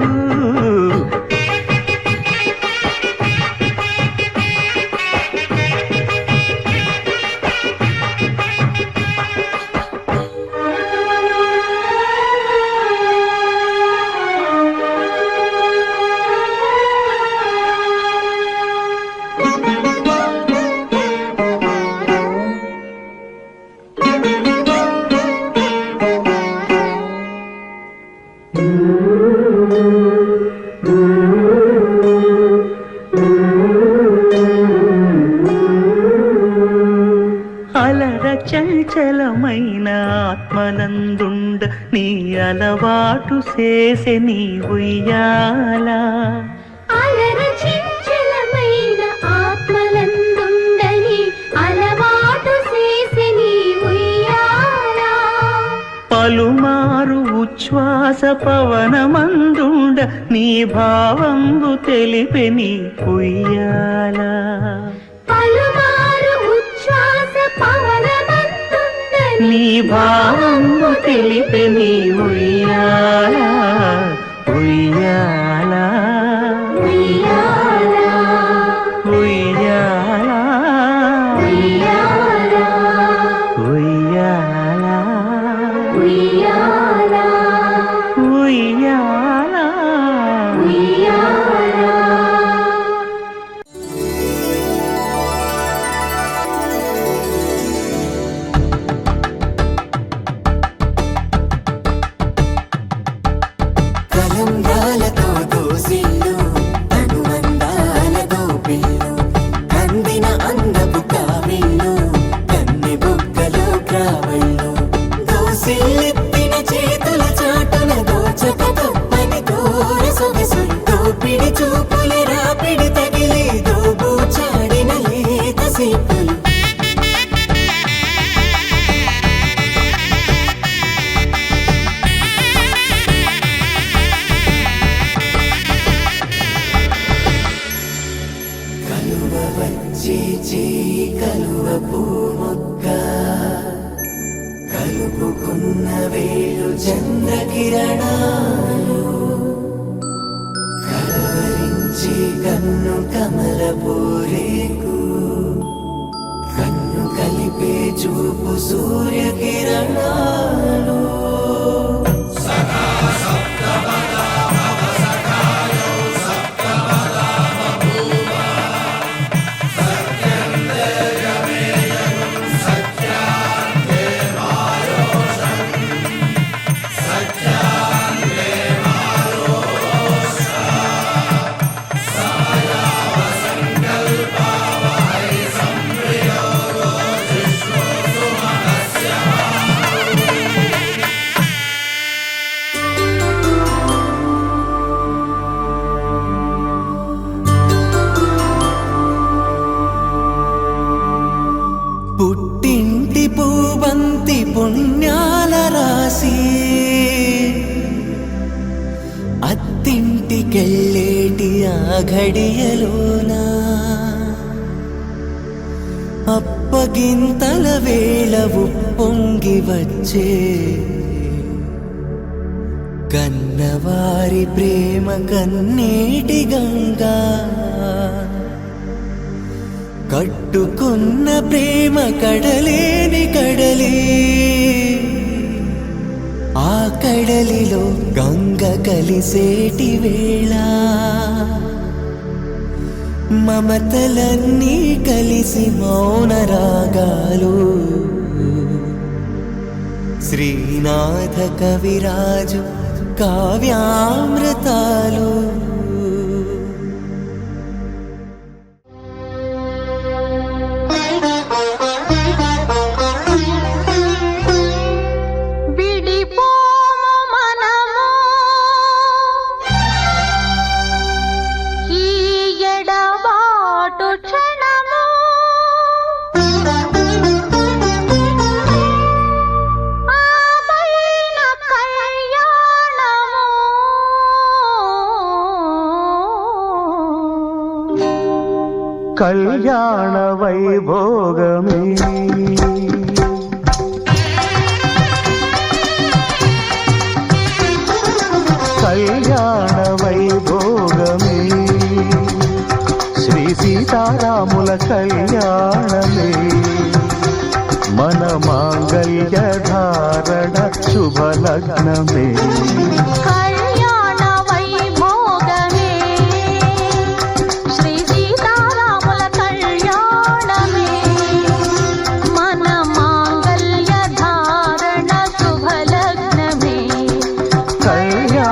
అలర చంచలమైన ఆత్మనందుండ నీ అలవాటు చేసే నీ ఉయ్యాల అలర చంచలమైన ఆత్మలందుండని అలవాటు చేసే నీ ఉయ్యాల పలుమారు ఉచ్ఛ్వాస పవనమందుండ నీ భావంబు తెలిపే నీ ఉయ్యాల పలుమారు ఉచ్ఛ్వాస పవనమందుండని నీ భావంబు తెలిపే నీ ఉయ్యాల ఉయ్యాల ఉయ్యాల ఉయ్యాల ఉయ్యాల ఉయ్యాల ఉయ్యాల ఉయ్యాల ఉయ్యాల కలంబ్రాలతో దోసిళ్ళు అనుబంధాలతో పిల్లు అందిన అందపు కావిళ్ళు కన్నె బుగ్గలో క్రావళ్ళు దోసిళ్ళెత్తిన చేతుల చాటున దోచక తప్పని దూర సొగసులు దోపిడి చూపుల రాపిడి తగిలి దోబూచాడిన లేత సీపులు కలువ వచ్చే చేయి కలువ పూమొక్క కలుపుకున్న వేళ్ళు చంద్రకిరణాలు కలవరించి కన్ను కమల పూరేకు కన్ను కలిపే చూపు సూర్యకిరణాలు పుట్టింటి పూబంతి పుణ్యాల రాసి అత్తింటికెళ్ళేటి ఆ ఘడియలోనా అప్పగింతల వేళ ఉప్పొంగి వచ్చే కన్నవారి ప్రేమ కన్నీటి గంగా కట్టుకున్న ప్రేమ కడలేని కడలి ఆ కడలిలో గంగ కలిసేటి వేళ మమతలన్నీ కలిసి మౌన రాగాలు శ్రీనాథ కవిరాజు కావ్యామృతాలు కళ్యాణ వైభోగమే కళ్యాణ వైభోగమే శ్రీ సీతారాముల కళ్యాణమే మన మాంగళ్య ధారణ శుభలగ్నమే కళ్యాణ వైభోగమే శ్రీ సీతారాముల కళ్యాణమే మన మాంగళ్య ధారణ శుభలగ్నమే కళ్యాణ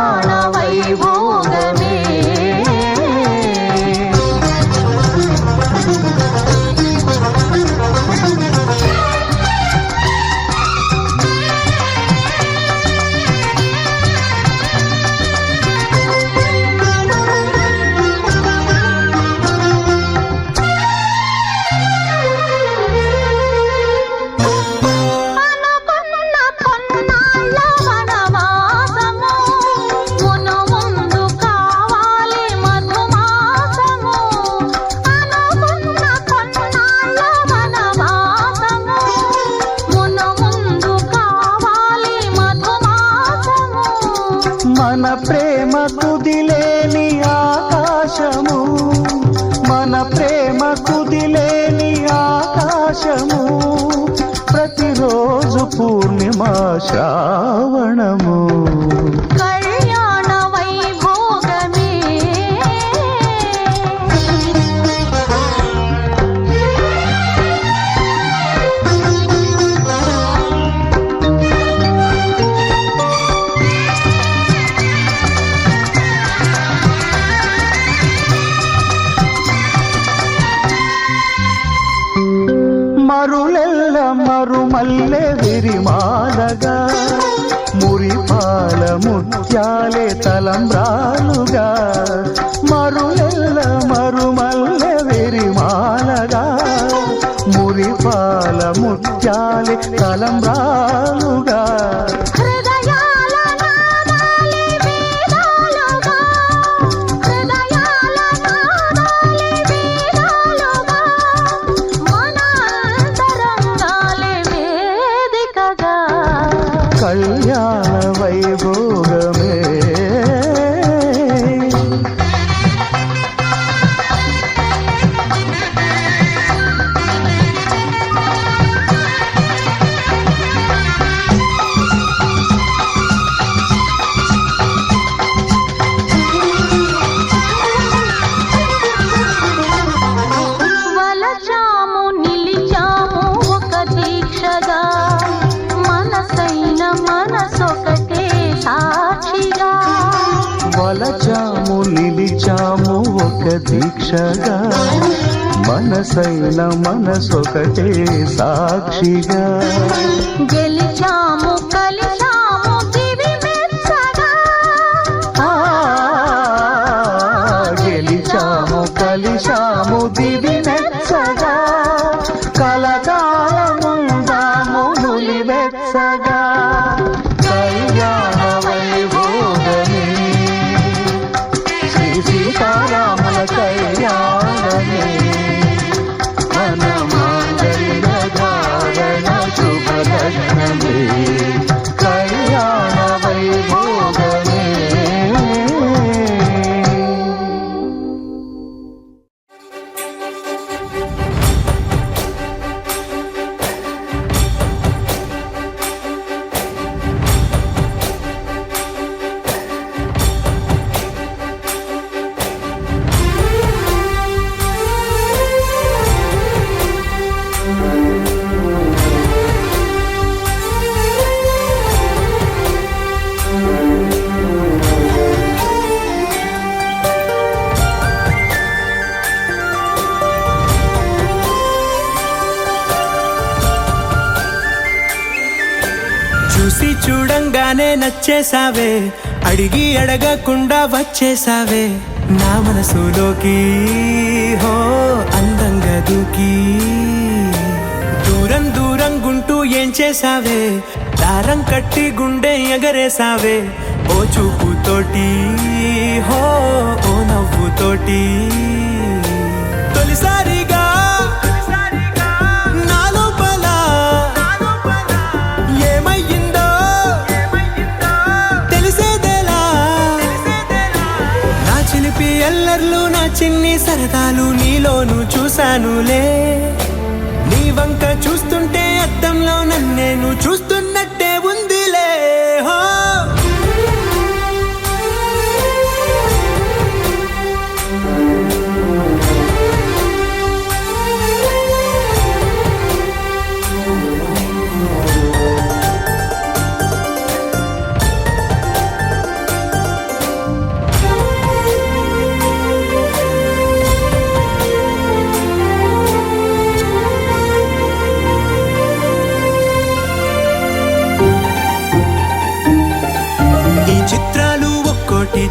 మన ప్రేమ కుదిలేని ఆకాశము, మన ప్రేమ కుదిలేని ఆకాశము, ప్రతిరోజు పూర్ణిమ శ్రావణము. కళ్యాణ వైభోగమే మరులెల్ల మరుమల్లె విరిమాలగా, మురిపాల ముత్యాలే తలంబ్రాలుగా. మరులెల్ల మరుమల్లె విరిమాలగా, మురిపాల ముత్యాలే తలంబ్రాలుగా. హృదయాల నాదాలే వేదాలుగా, హృదయాల నాదాలే వేదాలుగా, మన అంతరంగాలే వేదికగా. కళ్యాణ వైభోగమే వలచాము నిలిచాము ఒక దీక్షగా, మనసైన మనసొకటే సాక్షిగా. వలచాము నిలిచాము ఒక దీక్షగా, మనసైన మనసొకటే సాక్షిగా. గెలిచాము కలిచాము దివి మెచ్చగా, ఆ, గెలిచాము కలిశాము దివి మెచ్చగా. కలకాలముందాము నులివెచ్చగా. కళ్యాణ వైభోగమే శ్రీ సీతారాముల కళ్యాణమే. మన మాంగళ్య ధారణ శుభలగ్నమే. కళ్యాణ వైభోగమే. చూసి చూడంగానే నచ్చేసావే, అడిగి అడగకుండా వచ్చేసావే నా మనసులోకి. హో అందంగా దూకి దూరం దూరం గుంటూ ఏం చేసావే, దారం కట్టి గుండె ఎగరేసావే ఓ చూపుతోటి. హో ఓ నవ్వుతోటి తొలిసారిగా నా లోపల ఏమయ్యిందో తెలిసేదేలా. నా చిలిపి ఎల్లర్లు నా చిన్ని సరదాలు నీలోను చూశానులే. నీ వంక చూస్తుంటే అద్దంలో నన్నేను చూస్తున్నట్టే ఉందిలే. హో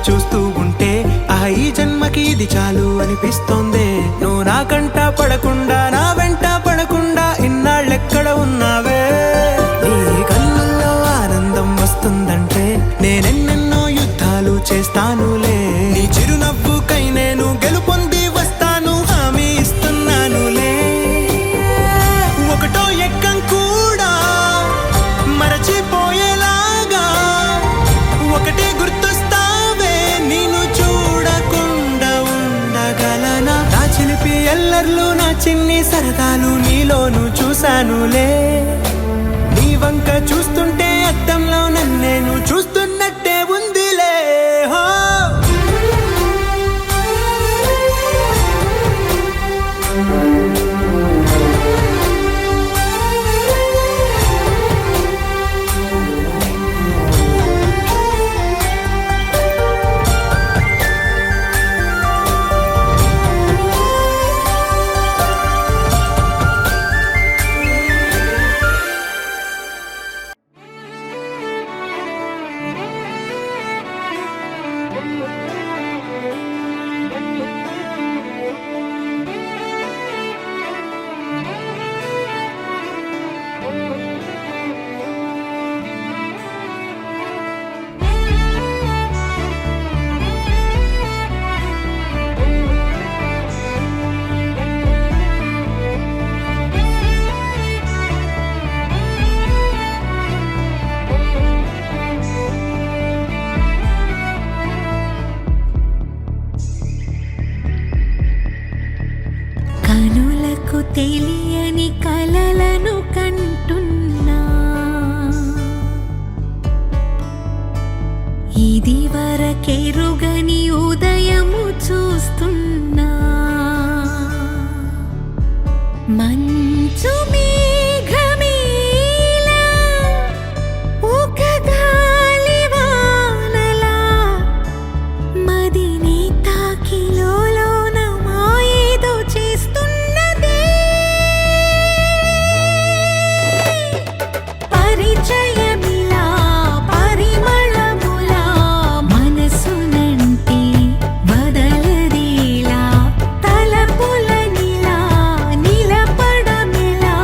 చూస్తూ ఉంటే ఈ జన్మకి ఇది చాలు అనిపిస్తోందే. నువ్వు నా కంట పడకుండా నా వెంట పడకుండా ఇన్నాళ్ళెక్కడ ఉన్నావే. నీ కళ్ళల్లో ఆనందం వస్తుందంటే నేనెన్నెన్నో యుద్ధాలు చేస్తానులే. నీ చిరునవ్వుకై నేను గెలుపొంది వస్తాను హామీ ఇస్తున్నానులే. ఒకటో ఎక్కం కూడా మరచిపోయేలాగా ఒకటే గుర్తొస్తా చిన్ని సరదాలు నీలోను చూశానులే నీ వంక చూస్తుంటే అద్దంలో నన్నేను చూస్తున్నట్టే ఉందిలే హో కనులకు తెలియని కలలను కంటున్నా ఇది వరకెరుగని ఉదయము చూస్తున్నా మంచు మేఘమేలా ఒక గాలివానలా మదిని తాకిలోన మాయేదో చేస్తున్నదే పరిచయమిలా పరిమళములా మనసునంటి వదలదేలా తలపులనిలా నిలపడమిలా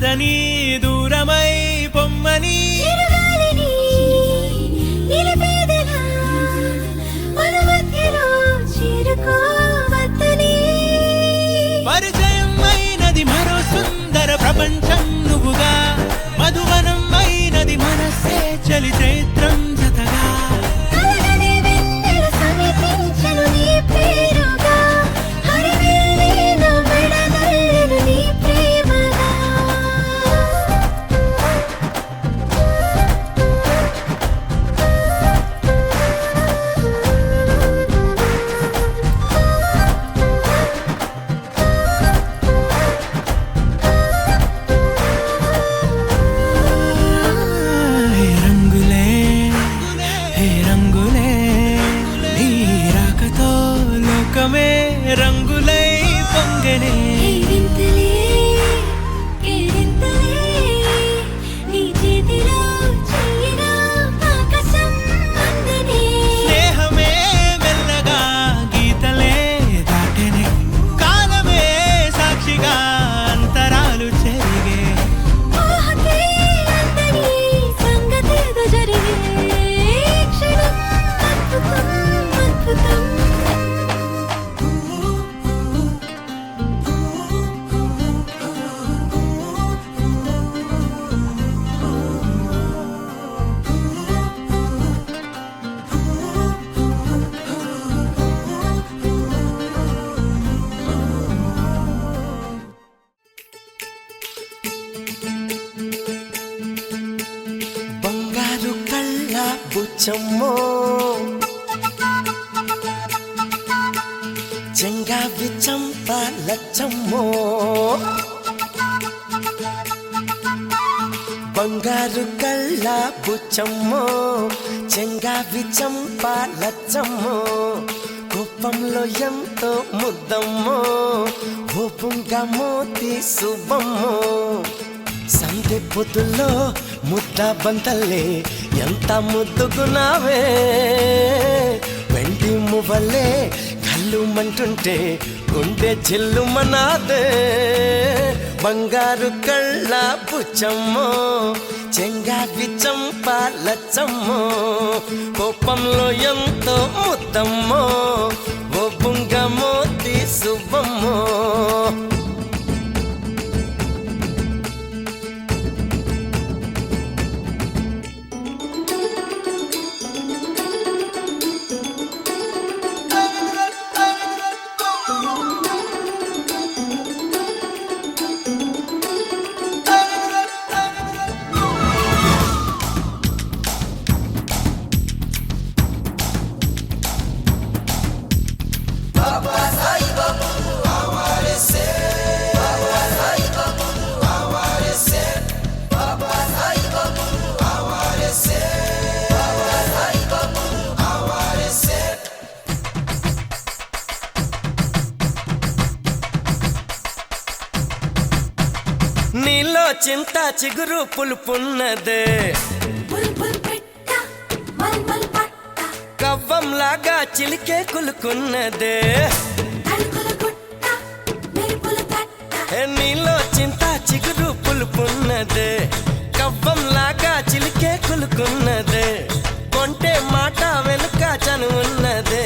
కాదని దూరమై పొమ్మని చిరుగాలిని నిలిపేదెలా మన మధ్యలో చేరుకోవద్దని పరిచయం అయినది మరో సుందర ప్రపంచం నువ్వుగా మధువనం అయినది మనసే చలి చైత్రం జతగా కలగని వెన్నెల సమీపించను నీ పేరుగా హరివెల్లి నా మెడదల్లెను నీ ప్రేమగా హే రంగులే హే రంగులే నీ రాకతో లోకమే రంగులై పొంగనే వింతలే కేరింతలే నీ చేతిలో చెయ్యిగా ఆకాశం అందనే స్నేహమే మెల్లగా గీతలే దాటెనే కాలమే సాక్షిగా అంతరాలు చెరిగే ఊహకే అందని సంగతేదో జరిగే క్షణం అద్భుతం అద్భుతం బంగారు కళ్ళ బుచ్చమ్మో చెంగావి చంప లచ్చమ్మో బంగారు కళ్ళ బుచ్చమ్మో చెంగావి చంప లచ్చమ్మో కోపంలో ఎంతో ముద్దమ్మో ఓపుంగా మోతి శుభమ్మో సందె పొద్దుల్లో ముద్ద బంతల్లే ఎంత ముద్దుకున్నావే వెండి మువ్వలే కళ్ళు మంటుంటే గుండె చెల్లుమనాదే బంగారు కళ్ళ బుచ్చమ్మో చెంగావి చంప లచ్చమ్మో కోపంలో ఎంతో ముద్దమ్మో ఓ బుంగ మోతి శుభమ్మో నీలో చింత చిగురు పులుపున్నదే బుల్బుల్ పెట్ట మల్మల్ పట్ట కవ్వంలాగా చిలికే కులుకున్నదే తలుకుల గుట్ట మెరుపుల తట్ట నీలో చింత చిగురు పులుపున్నదే కవ్వంలాగా చిలికే కులుకున్నదే కొంటే మాట వెనుక చనువున్నదే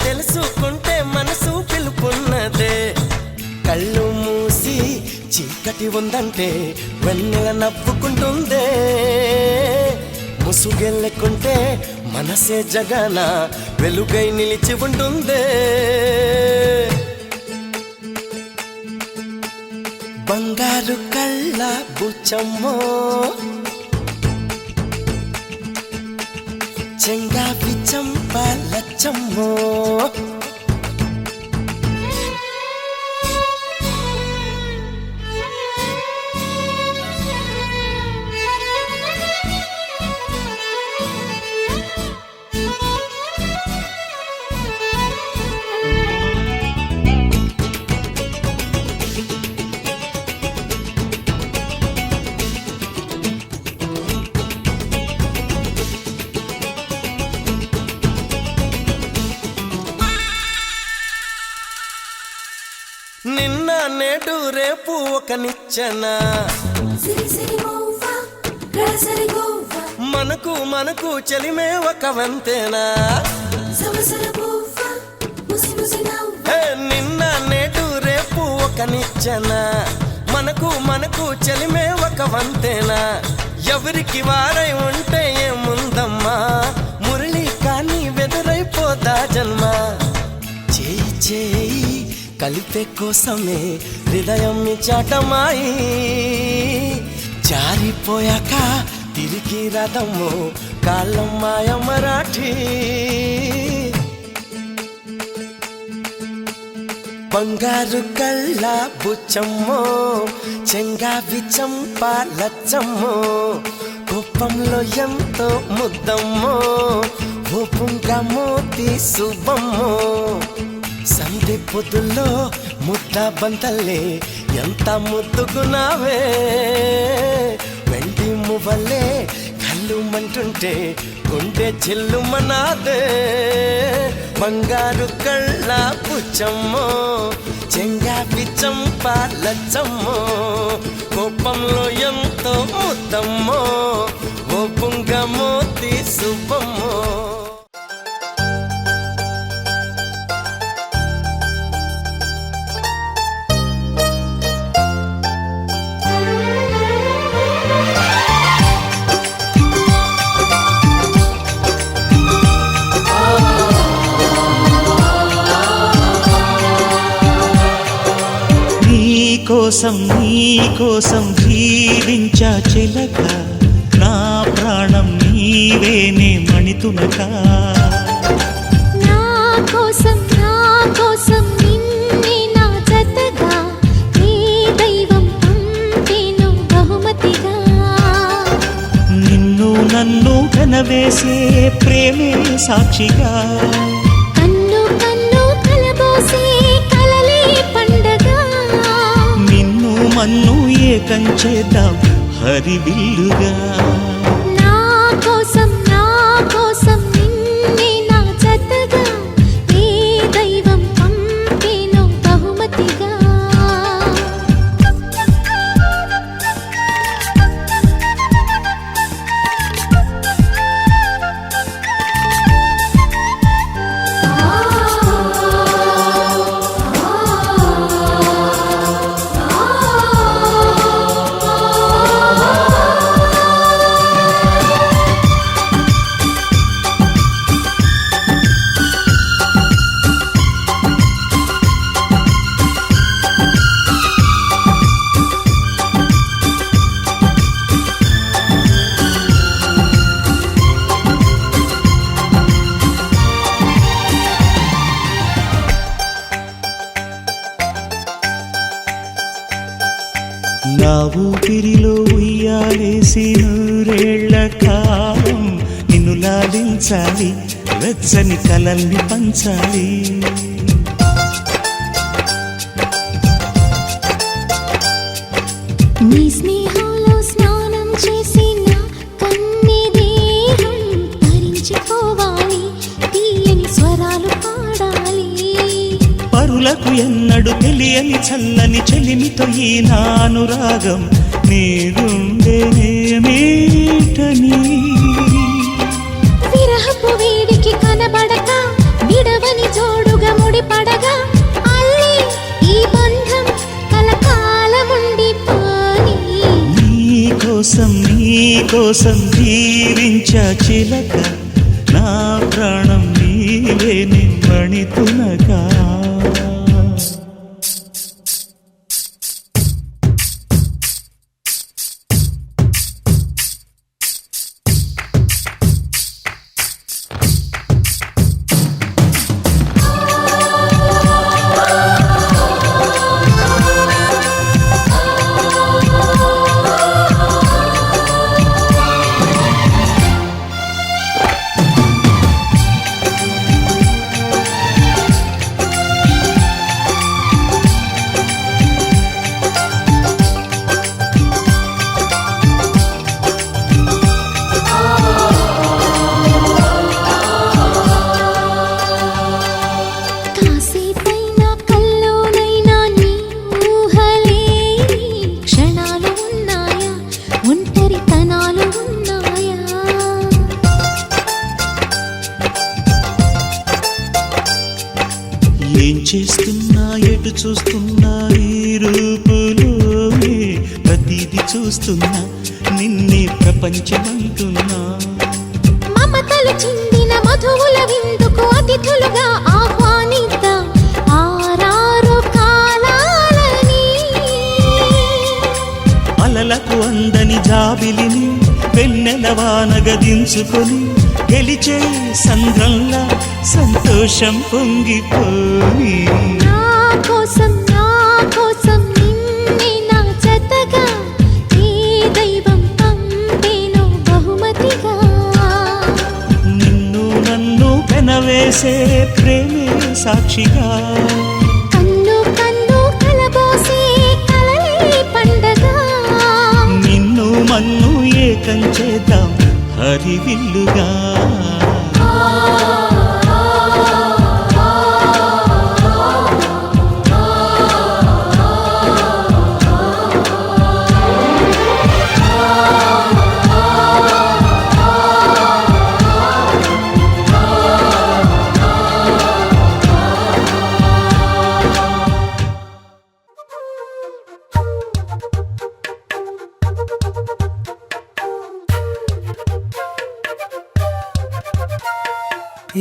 తెలుసుకుంటే మనసు పిలుపున్నదే కళ్ళు మూసి చీకటి ఉందంటే వెన్నెల నవ్వుకుంటుందే ముసుగెళ్ళకుంటే మనసే జగన వెలుగై నిలిచి ఉంటుందే బంగారు కళ్ళ బుచ్చమ్మో చెంగావి చంప లచ్చమ్మో నేడు రేపు ఒక నిచ్చెన సిరి సిరి మోవా గసరి గోవా మనకు చెలిమే ఒక వంతేనా సవసర పోవా ముసి ముసి నవ్వా హే నిన్న నేడు రేపు ఒక నిచ్చెన మనకు చెలిమే ఒక వంతేనా ఎవరికి వారై ఉంటే ఏముందమ్మా మురళి కానీ వెదురైపోదా జన్మ చేయి చేయి కలిపే కోసమే హృదయం చాటమాయి జారిపోయాక తిరిగి రథము కాలం మాయ మరాఠీ బంగారు కళ్ళ బుచ్చమ్మో చెంగావి చంప లచ్చమ్మో కోపంలో ఎంతో ముద్దమ్మో ఓపుంగా మోతి శుభమ్మో సంధి పొద్దుల్లో ముద్ద బంతల్లే ఎంత ముద్దుగున్నావే వెండి మువ్వలే కళ్ళు మంటుంటే గుండె చిల్లుమనాదే బంగారు కళ్ళ పుచ్చమ్మో చెంగావి చంప లచ్చమ్మో కోపంలో ఎంతో ముద్దమ్మో ఓ పుంగ మోతి శుభమ్మో నీకోసం జీవించా చిలక నా ప్రాణం నీవేనే మణితునక నా కోసం నిన్నే నా జతగా నీ దైవం పంపేను బహుమతిగా నిన్ను నన్ను కనవేసే ప్రేమే సాక్షిగా కన్ను కన్ను కలబోసే కలలే పండగ నిన్ను మన్ను ఏకం చేద్దాం హరివిల్లుగా నా కోసం నిన్నే నా జతగా నీ దైవం పంపేను బహుమతిగా నా ఊపిరిలో ఉయ్యాలేసి నూరేళ్ల కాలం నిన్ను లాలించాలి వెచ్చని కలల్ని పంచాలి నీ స్నేహంలో స్నానం చేసి నా కన్ని దేహం తరించిపోవాలి తీయని స్వరాలు పాడాలి పరులకు ఎన్నడు తెలియని చల్లని చెలిమితో ఈ నా అనురాగం నీరుండేనేమేటని విరహపు వేడికి కనబడక విడవని జోడుగా ముడిపడగా అల్లి ఈ బంధం కలకాలముండిపోని నీకోసం జీవించా చిలక నా ప్రాణం నీవేని మణితునగా చూస్తున్నా ఈ రూపులోనే ప్రతిది చూస్తున్నా నిన్నే ప్రపంచమంటున్నా మమతలు చిందిన మధువుల విందుకు అతిథులుగా ఆహ్వానిద్దాం ఆరారు కాలాలని అలలకు అందని జాబిలిని వెన్నెల వానగదించుకొని గెలిచే సంద్రంలా సంతోషం పొంగిపోయి నా కోసం నిన్నే నా జతగా ఈ దైవం పంపేను బహుమతిగా నిన్ను నన్ను పెనవేసే ప్రేమే సాక్షిగా కన్ను కన్ను కలబోసే కలలే పండగ నిన్ను మన్ను ఏకం చేద్దాం హరివిల్లుగా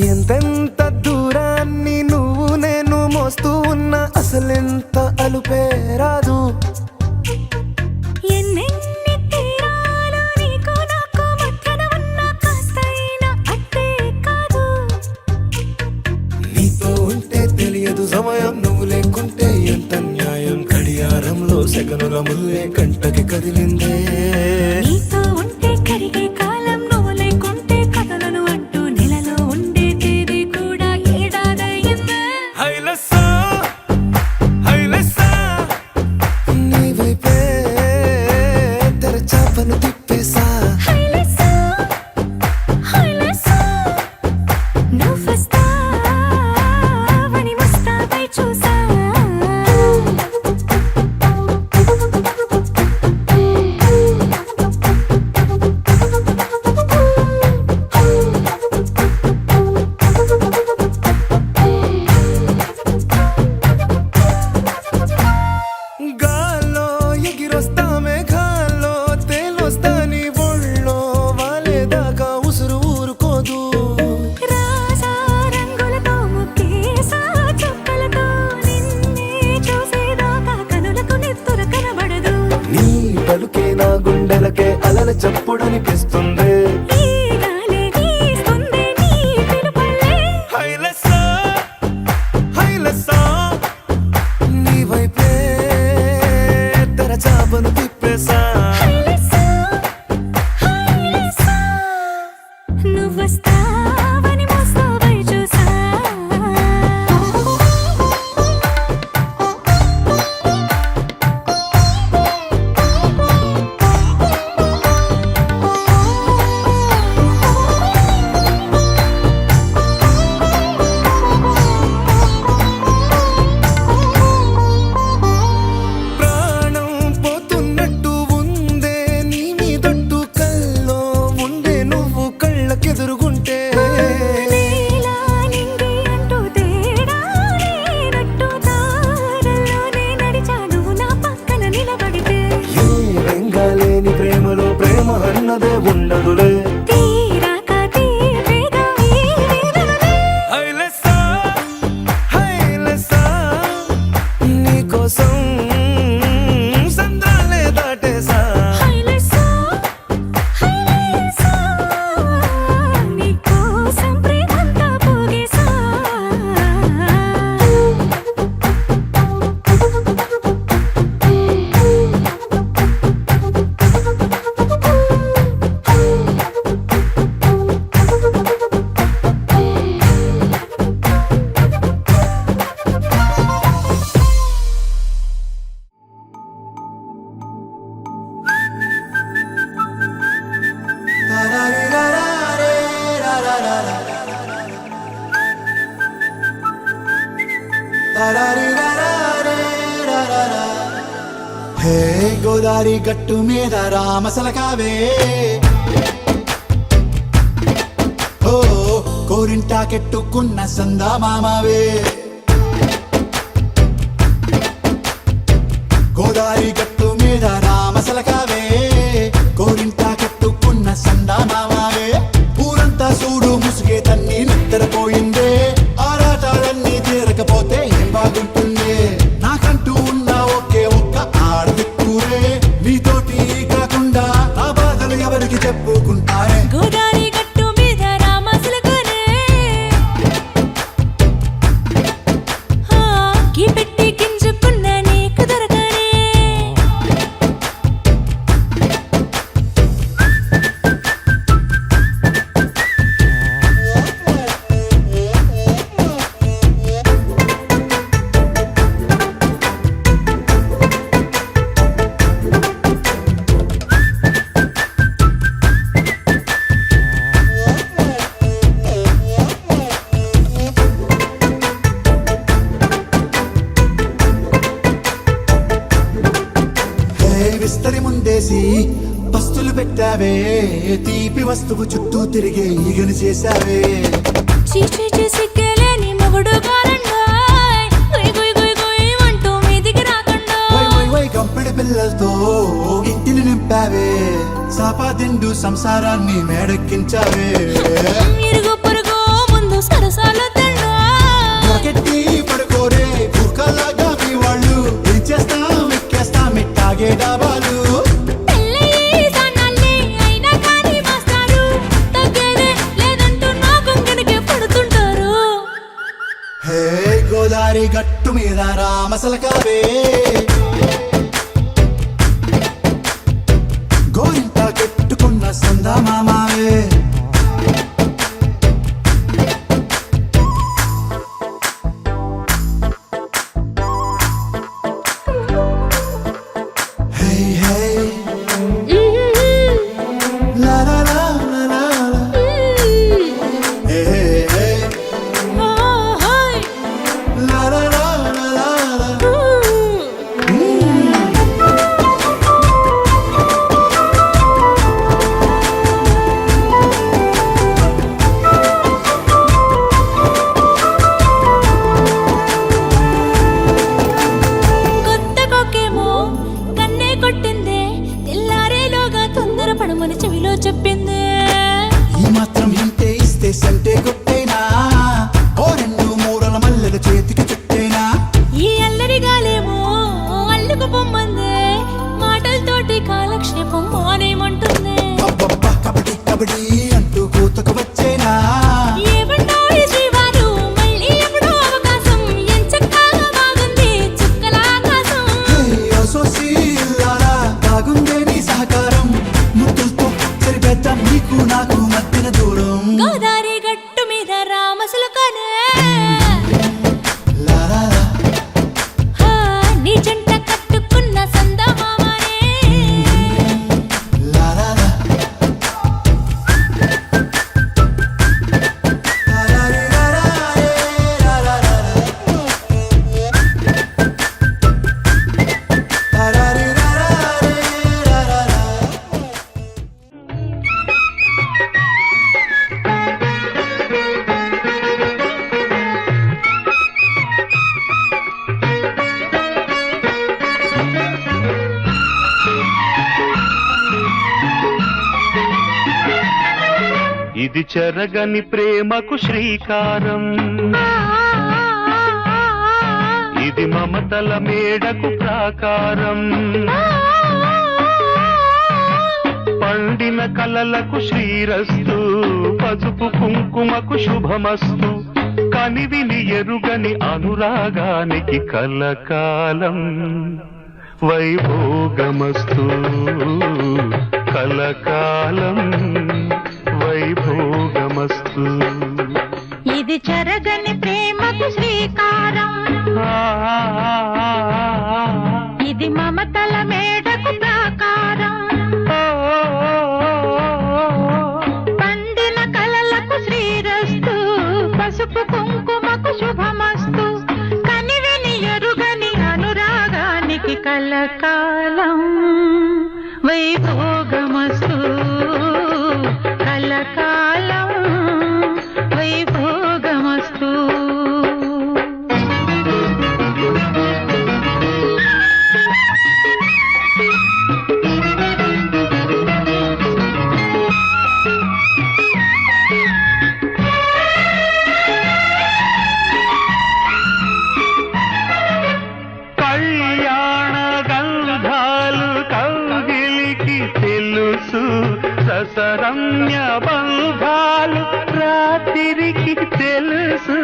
ఎంతెంత దూరాన్ని నువ్వు నేను మోస్తూ ఉన్నా అసలెంత అలుపే రాదు ఎన్నెన్ని తీరాలు నీకు నాకు మధ్యన ఉన్న కాస్తైనా అట్టే కాదు నీతో ఉంటే తెలియదు సమయం నువ్వు లేకుంటే ఎంత న్యాయం గడియారంలో సెకనుల ముల్లే కంటకి కదిలిందే నీతో ఉంటే కరిగే కాలం నువ్వు లేకుంటే కథలను అంటూ నెలలో ఉండే తేదీ కూడా ఏడాదయ్యిందే హైలెస్సా నీ వైపే తెరచాపను తిప్పేసా హైలెస్సా నువ్వొస్తావని ముస్తాబై చూసా గాల్లో ఎగిరొస్తా మేఘాల్లో తేలొస్తా నీ ఒళ్ళో వాలేదాకా ఉసురు ఊరుకోదు రాసా రంగులతో ముక్కేసా చుక్కలతో నిన్నే చూసేదాకా కనులకు నెత్తురు కనబడదు నీ పలుకే నా గుండెలకే అలల చప్పుడనిపిస్తుంది ఈ గాలి వీస్తుంది నీ పిలుపులే హైలెస్సా నీ వైపే తెరచాపను తిప్పేసా హైలెస్సా నువ్వొస్తావని ముస్తాబై చూసా ప్రాణం పోతున్నట్టు ఉందే నీ మీదొట్టు కల్లో ఉండే నువ్వు కళ్ళకెదురుగుంటే నీలా నింగి అంటూ తేడా లేనట్టు తారల్లోనే నడిచా నువ్వు నా పక్కన నిలబడితే ఏ వెంగాలేని ప్రేమలో ప్రేమ అన్నదే ఉండదులే తీరాక తీరేగా ఈ వేదనలే హైలెస్సా నీకోసం సంద్రాలే దాటేసా హైలెస్సా నీకోసం ప్రేమంతా పోగేసా హే గోదారి గట్టు మీద రామసలకావే ఓ కోరింటా కెట్టుకున్న సందా మామావే గోదారి గట్టు మీద రామసలకావే కోరింట కట్టుకున్న సండా మామావే ఊరంతా చూడు ముసుగే తన్ని నిద్రపోయిందే ఆరాటాలన్నీ తీరకపోతే ఏం బాగుంటుంది నాకంటూ ఉన్న ఒకే ఒక్క ఆడదిక్కురే నీతోటి కాకుండా నా బాధలు ఎవరికి చెప్పుకుంటారే గోదారి గట్టు మీద రామసలకనే గీ పెట్టి గింజుకున్న నీకు దొరకనే విస్తరి ముందేసి పస్తులు పెట్టావే తీపి వస్తువు చుట్టూ తిరిగే ఈగను చేశావే చీచీ సిగ్గలేని మొగుడు కారండాయ్ గుయ్ గుయ్ గుయ్ గుయ్ అంటూ మీదికి రాకుండా వై కంపెడి పిల్లలతో ఇంటిని నింపావే సాపాదిండు సంసారాన్ని మేడెక్కించావే ఇరుగు పొరుగు ముందు సరసాల తండా రాకెట్టి పడుకోరే భూకాలాగా మీ వాళ్ళు ఏం చేస్తాం ఎక్కేస్తాం ఇట్టాగే డాబాలు పెళ్ళయి సన్నాల్ని అయినా కానీ మాస్తారు తగ్గేదే లేదంటూ నా కొంగనికే పడుతుంటారు హే గోదారి గట్టు మీద రామసలకావే గోరింట కట్టుకున్న సందా మామావే Hey, hey, la la la la la la. Hey, hey, hey, la la la la la la. కొత్త కొక్కేమో కన్నే కొట్టిందే తెల్లారేలోగా తొందర పడమని చెవిలో చెప్పిందే ఈ మాత్రం హింటే ఇస్తే సంటే కొట్టేనా ఓ రెండు మూరల మల్లెల చేతికి చుట్టేనా ఈ అల్లరి గాలేమో అల్లుకు పొమ్మందే మాటలతోటి కాలక్షేపం మానేమంటుందే అబ్బబ్బా కబడ్డీ కబడ్డీ అంటూ కూతకు వచ్చేనా ఏమంటారు శ్రీవారు మళ్ళీ ఎప్పుడో అవకాశం ఎంచక్కా బాగుంది చుక్కల ఆకాశం సోసి లాలా బాగుందే నీ సహకారం ముద్దులతో సరిపెద్దాం నీకు నాకు మధ్యన దూరం గోదారి గట్టు మీద రామసలకనే లాలా నీ జంట కట్టుకున్న సందమామనే లాలా ఇది చెరగని ప్రేమకు శ్రీకారం ఇది మమతల మేడకు ప్రాకారం పండిన కలలకు శ్రీరస్తు పసుపు కుంకుమకు శుభమస్తు కనివిని ఎరుగని అనురాగానికి కలకాలం వైభోగమస్తు కలకాలం వైభోగమస్తు ఇది చెరగని ప్రేమకు శ్రీకారం ఇది మమతల మేడకు ప్రాకారం పండిన కలలకు శ్రీరస్తు పసుపు కుంకుమకు శుభమస్తు కనివిని ఎరుగని అనురాగానికి కలకాలం వైభోగమస్తు కలకాలం వైభోగమస్తు రసరమ్య బంధాలు రాత్రికి తెలుసు.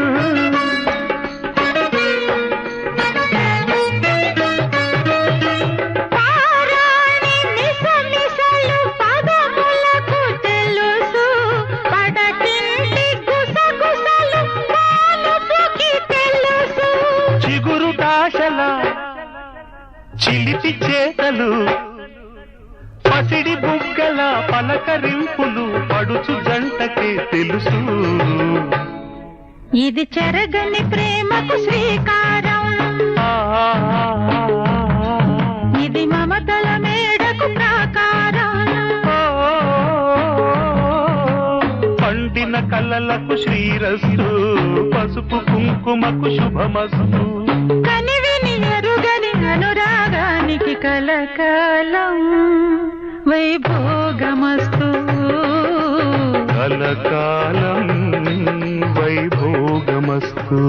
చిలిపి చేతలు పసిడి బుగ్గల పలకరింపులు పడుచు జంటకే తెలుసు. ఇది చెరగని ప్రేమకు శ్రీకారం, ఇది మమతల మేడకు ప్రాకారం. పండిన కలలకు శ్రీరస్తు, పసుపు కుంకుమకు శుభమస్తు. కనివిని ఎరుగని అనురాగానికి కలకాలం వైభోగమస్తు. కలకాలం వైభోగమస్తు.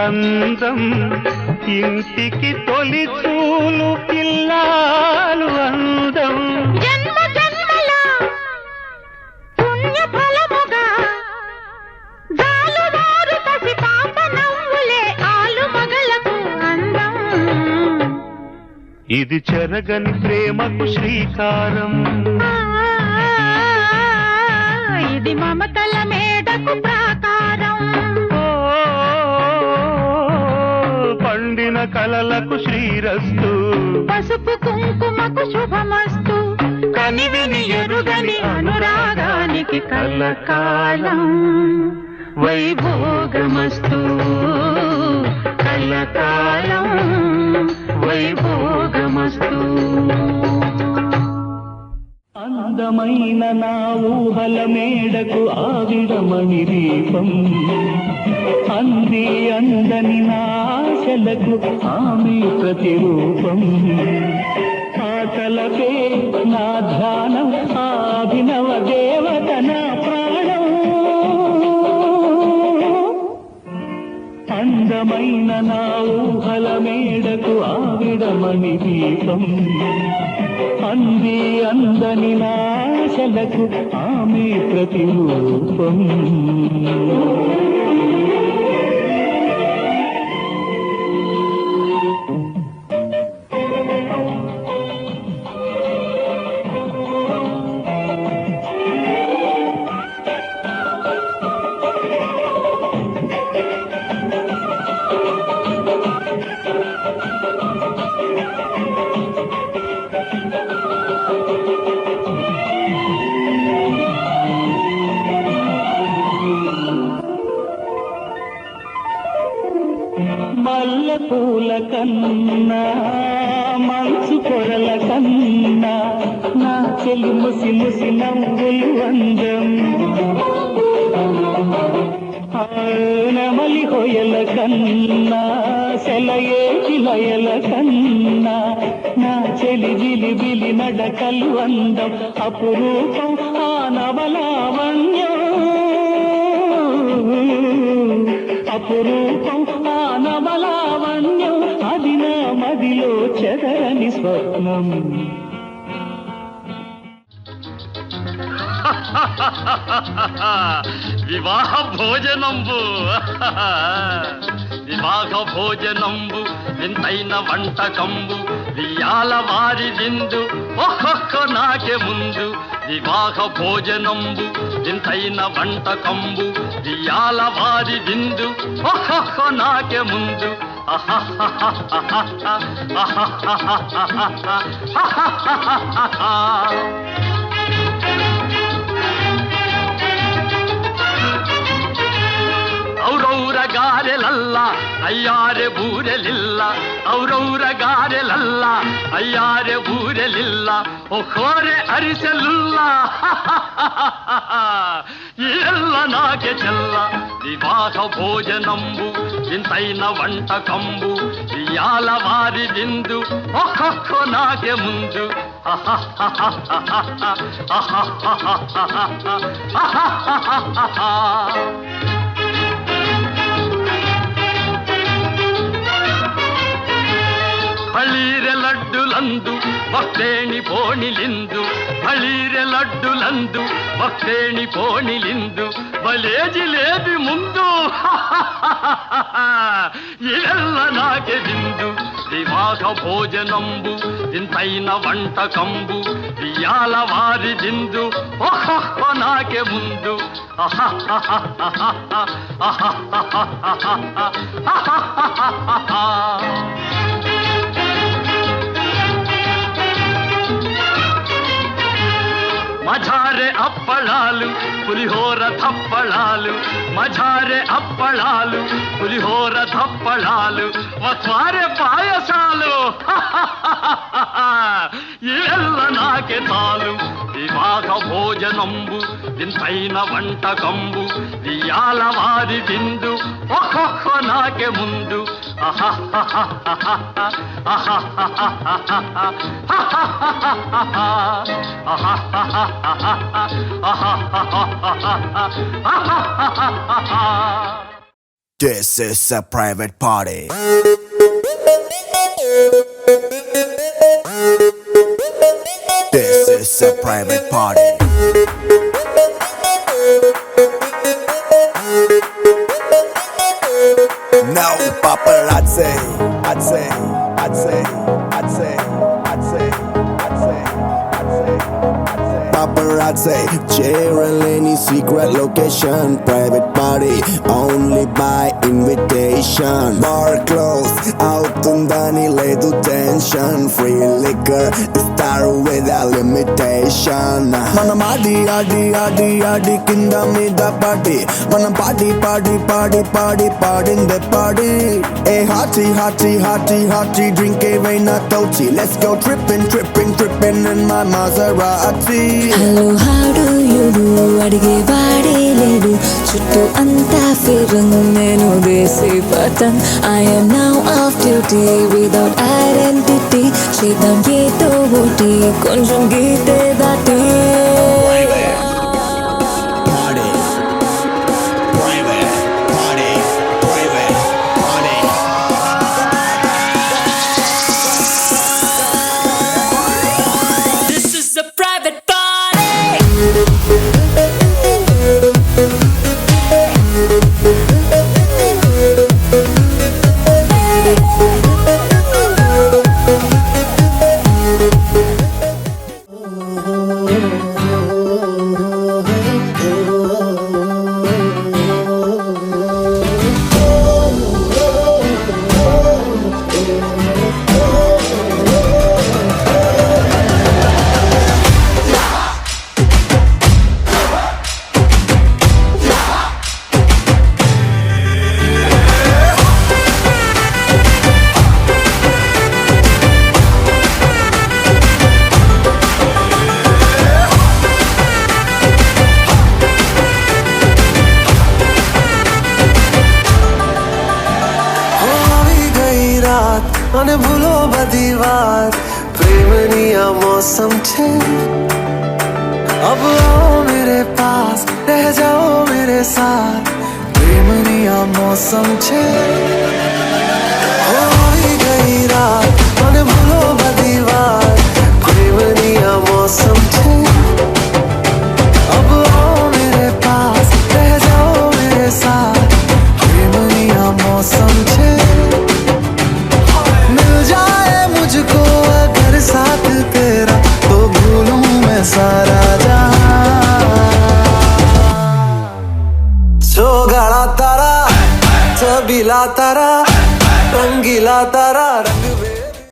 అందం ఇంటికి తొలి చూలు పిల్లాలు అందం. జన్మ జన్మల పుణ్య ఫలముగా జాలువారు పసి పాప నవ్వులే ఆలు మగలకు అందం. ఇది చెరగని ప్రేమకు శ్రీకారం, ఇది మమతల మేడకు ప్రాకారం. పండిన కలలకు శ్రీరస్తు, పసుపు కుంకుమకు శుభమస్తు. కనివిని ఎరుగని అనురాగానికి కలకాలం వైభోగమస్తు. కలకాలం వైభోగమస్తు. అందమైన నా ఊహల మేడకు ఆవిడమణి దీపం, అంది అందని నా ఆశలకు ఆమె ప్రతిరూపం. ఆటలపే నా ధ్యానం, అభినవ దేవత నా ప్రాణం. అందమైన నా ఊహల మేడకు ఆవిడమణి దీపం, అంది అందని నా ఆశలకు ఆమె ప్రతిరూపం. మల్లె పూల కన్నా మంచు పొరల కన్నా నా చెలి ముసి ముసి నవ్వులు అందం. నెమలి హొయల కన్నా సెలయేటి లయల కన్నా నా చెలి జిలిబిలి నడకలు అందం. అపురూపం ఆ నవలావణ్యం, అపురూపం ఆ నవలావణ్యం. అది నా మదిలో చెదరని స్వప్నం. వివాహ భోజనంబు వివాహ భోజనంబు వింతైన వంటకంబు వియాల వారి విందు ఒక్కొక్క నాకే ముందు. వివాహ భోజనంబు వింతైన వంటకంబు వియాల వారి విందు ఒక్కొక్క నాకే ముందు. ಔರೌರ ಗಾರೆಲಲ್ಲ ಅಯ್ಯಾರೆ ಬೂರೆಲಿಲ್ಲ ಔರೌರ ಗಾರೆಲಲ್ಲ ಅಯ್ಯಾರೆ ಬೂರೆಲಿಲ್ಲ ಒಖೋರೆ ಅರಿಸಲಿಲ್ಲ ಎಲ್ಲ ನಾಗೆ ಚೆಲ್ಲ ವಿವಾಹ ಭೋಜನಂಬು ಇಂತೈನ ವಂಟ ಕಂಬು ಇಯಾಲ ವಾರಿದಿಂದು ಒಖೊಕ್ಕೊ ನಾಗೆ ಮುಂದು ಹಳೀರೆ ಲಡ್ಡುಲಂದು ಭಕ್ತೇಣಿ ಪೋಣಿಲಿಂದು ಹಳೀರೆ ಲಡ್ಡುಲಂದು ಭಕ್ತೇಣಿ ಪೋಣಿಲಿಂದು ಬಲೇ ಜಿಲೇಬಿ ಮುಂದು ಇವೆಲ್ಲ ನಾಗೆ ಬಿಂದು ವಿವಾಹ ಭೋಜನಂಬು ಇಂತೈನ ವಂಟ ಕಂಬು ಇಯಾಲ ವಾರಿದಿಂದು ಒಹೊಹೊ ನಾಗೆ ಮುಂದು మజారే అప్పళాలు పులిహోర థప్పళాలు మజారే అప్పళాలు పులిహోర థప్పళాలు వస్వారే పాయసాలు ఇవెల్ల నాకే తాలు వివాహ భోజనంబు ఇంతైన వంట కంబు ఇయాల వారి బిందు ఒక్కొక్క నాకే ముందు This is a private party. This is a private party. No paparazzi. I'd say. Paparazzi, cheering any secret location. Private party, only by invitation. Bar closed, out undani ledu tension. Free liquor, star without limitation. Manam adi kinda mida party. Manam party in the party. Hey hearty, drink a veina tochi. Let's go tripping in my Maserati. Hello how do you do అడిగే వాడే లేడు చుట్టూ అంతా ఫిరంగ్ నేను దేశీ పతన్ I am now off duty without identity చేద్దాం ఏదో ఒకటి కొంచెం గీతే దాటి અને ભૂલો બધી વાત પ્રેમની આ મૌસમ છે अब आओ मेरे पास रह जाओ मेरे साथ प्रेमनी आ मौसम छे होई गई रात અને ભૂલો બધી વાત પ્રેમની આ मौसम छे अब आओ मेरे पास रह जाओ मेरे साथ प्रेमनी आ मौसम छे मुझको अगर साथ तेरा तो भूलूं मैं सारा जहां जो गाड़ा तारा छबीला तारा रंगीला तारा रंग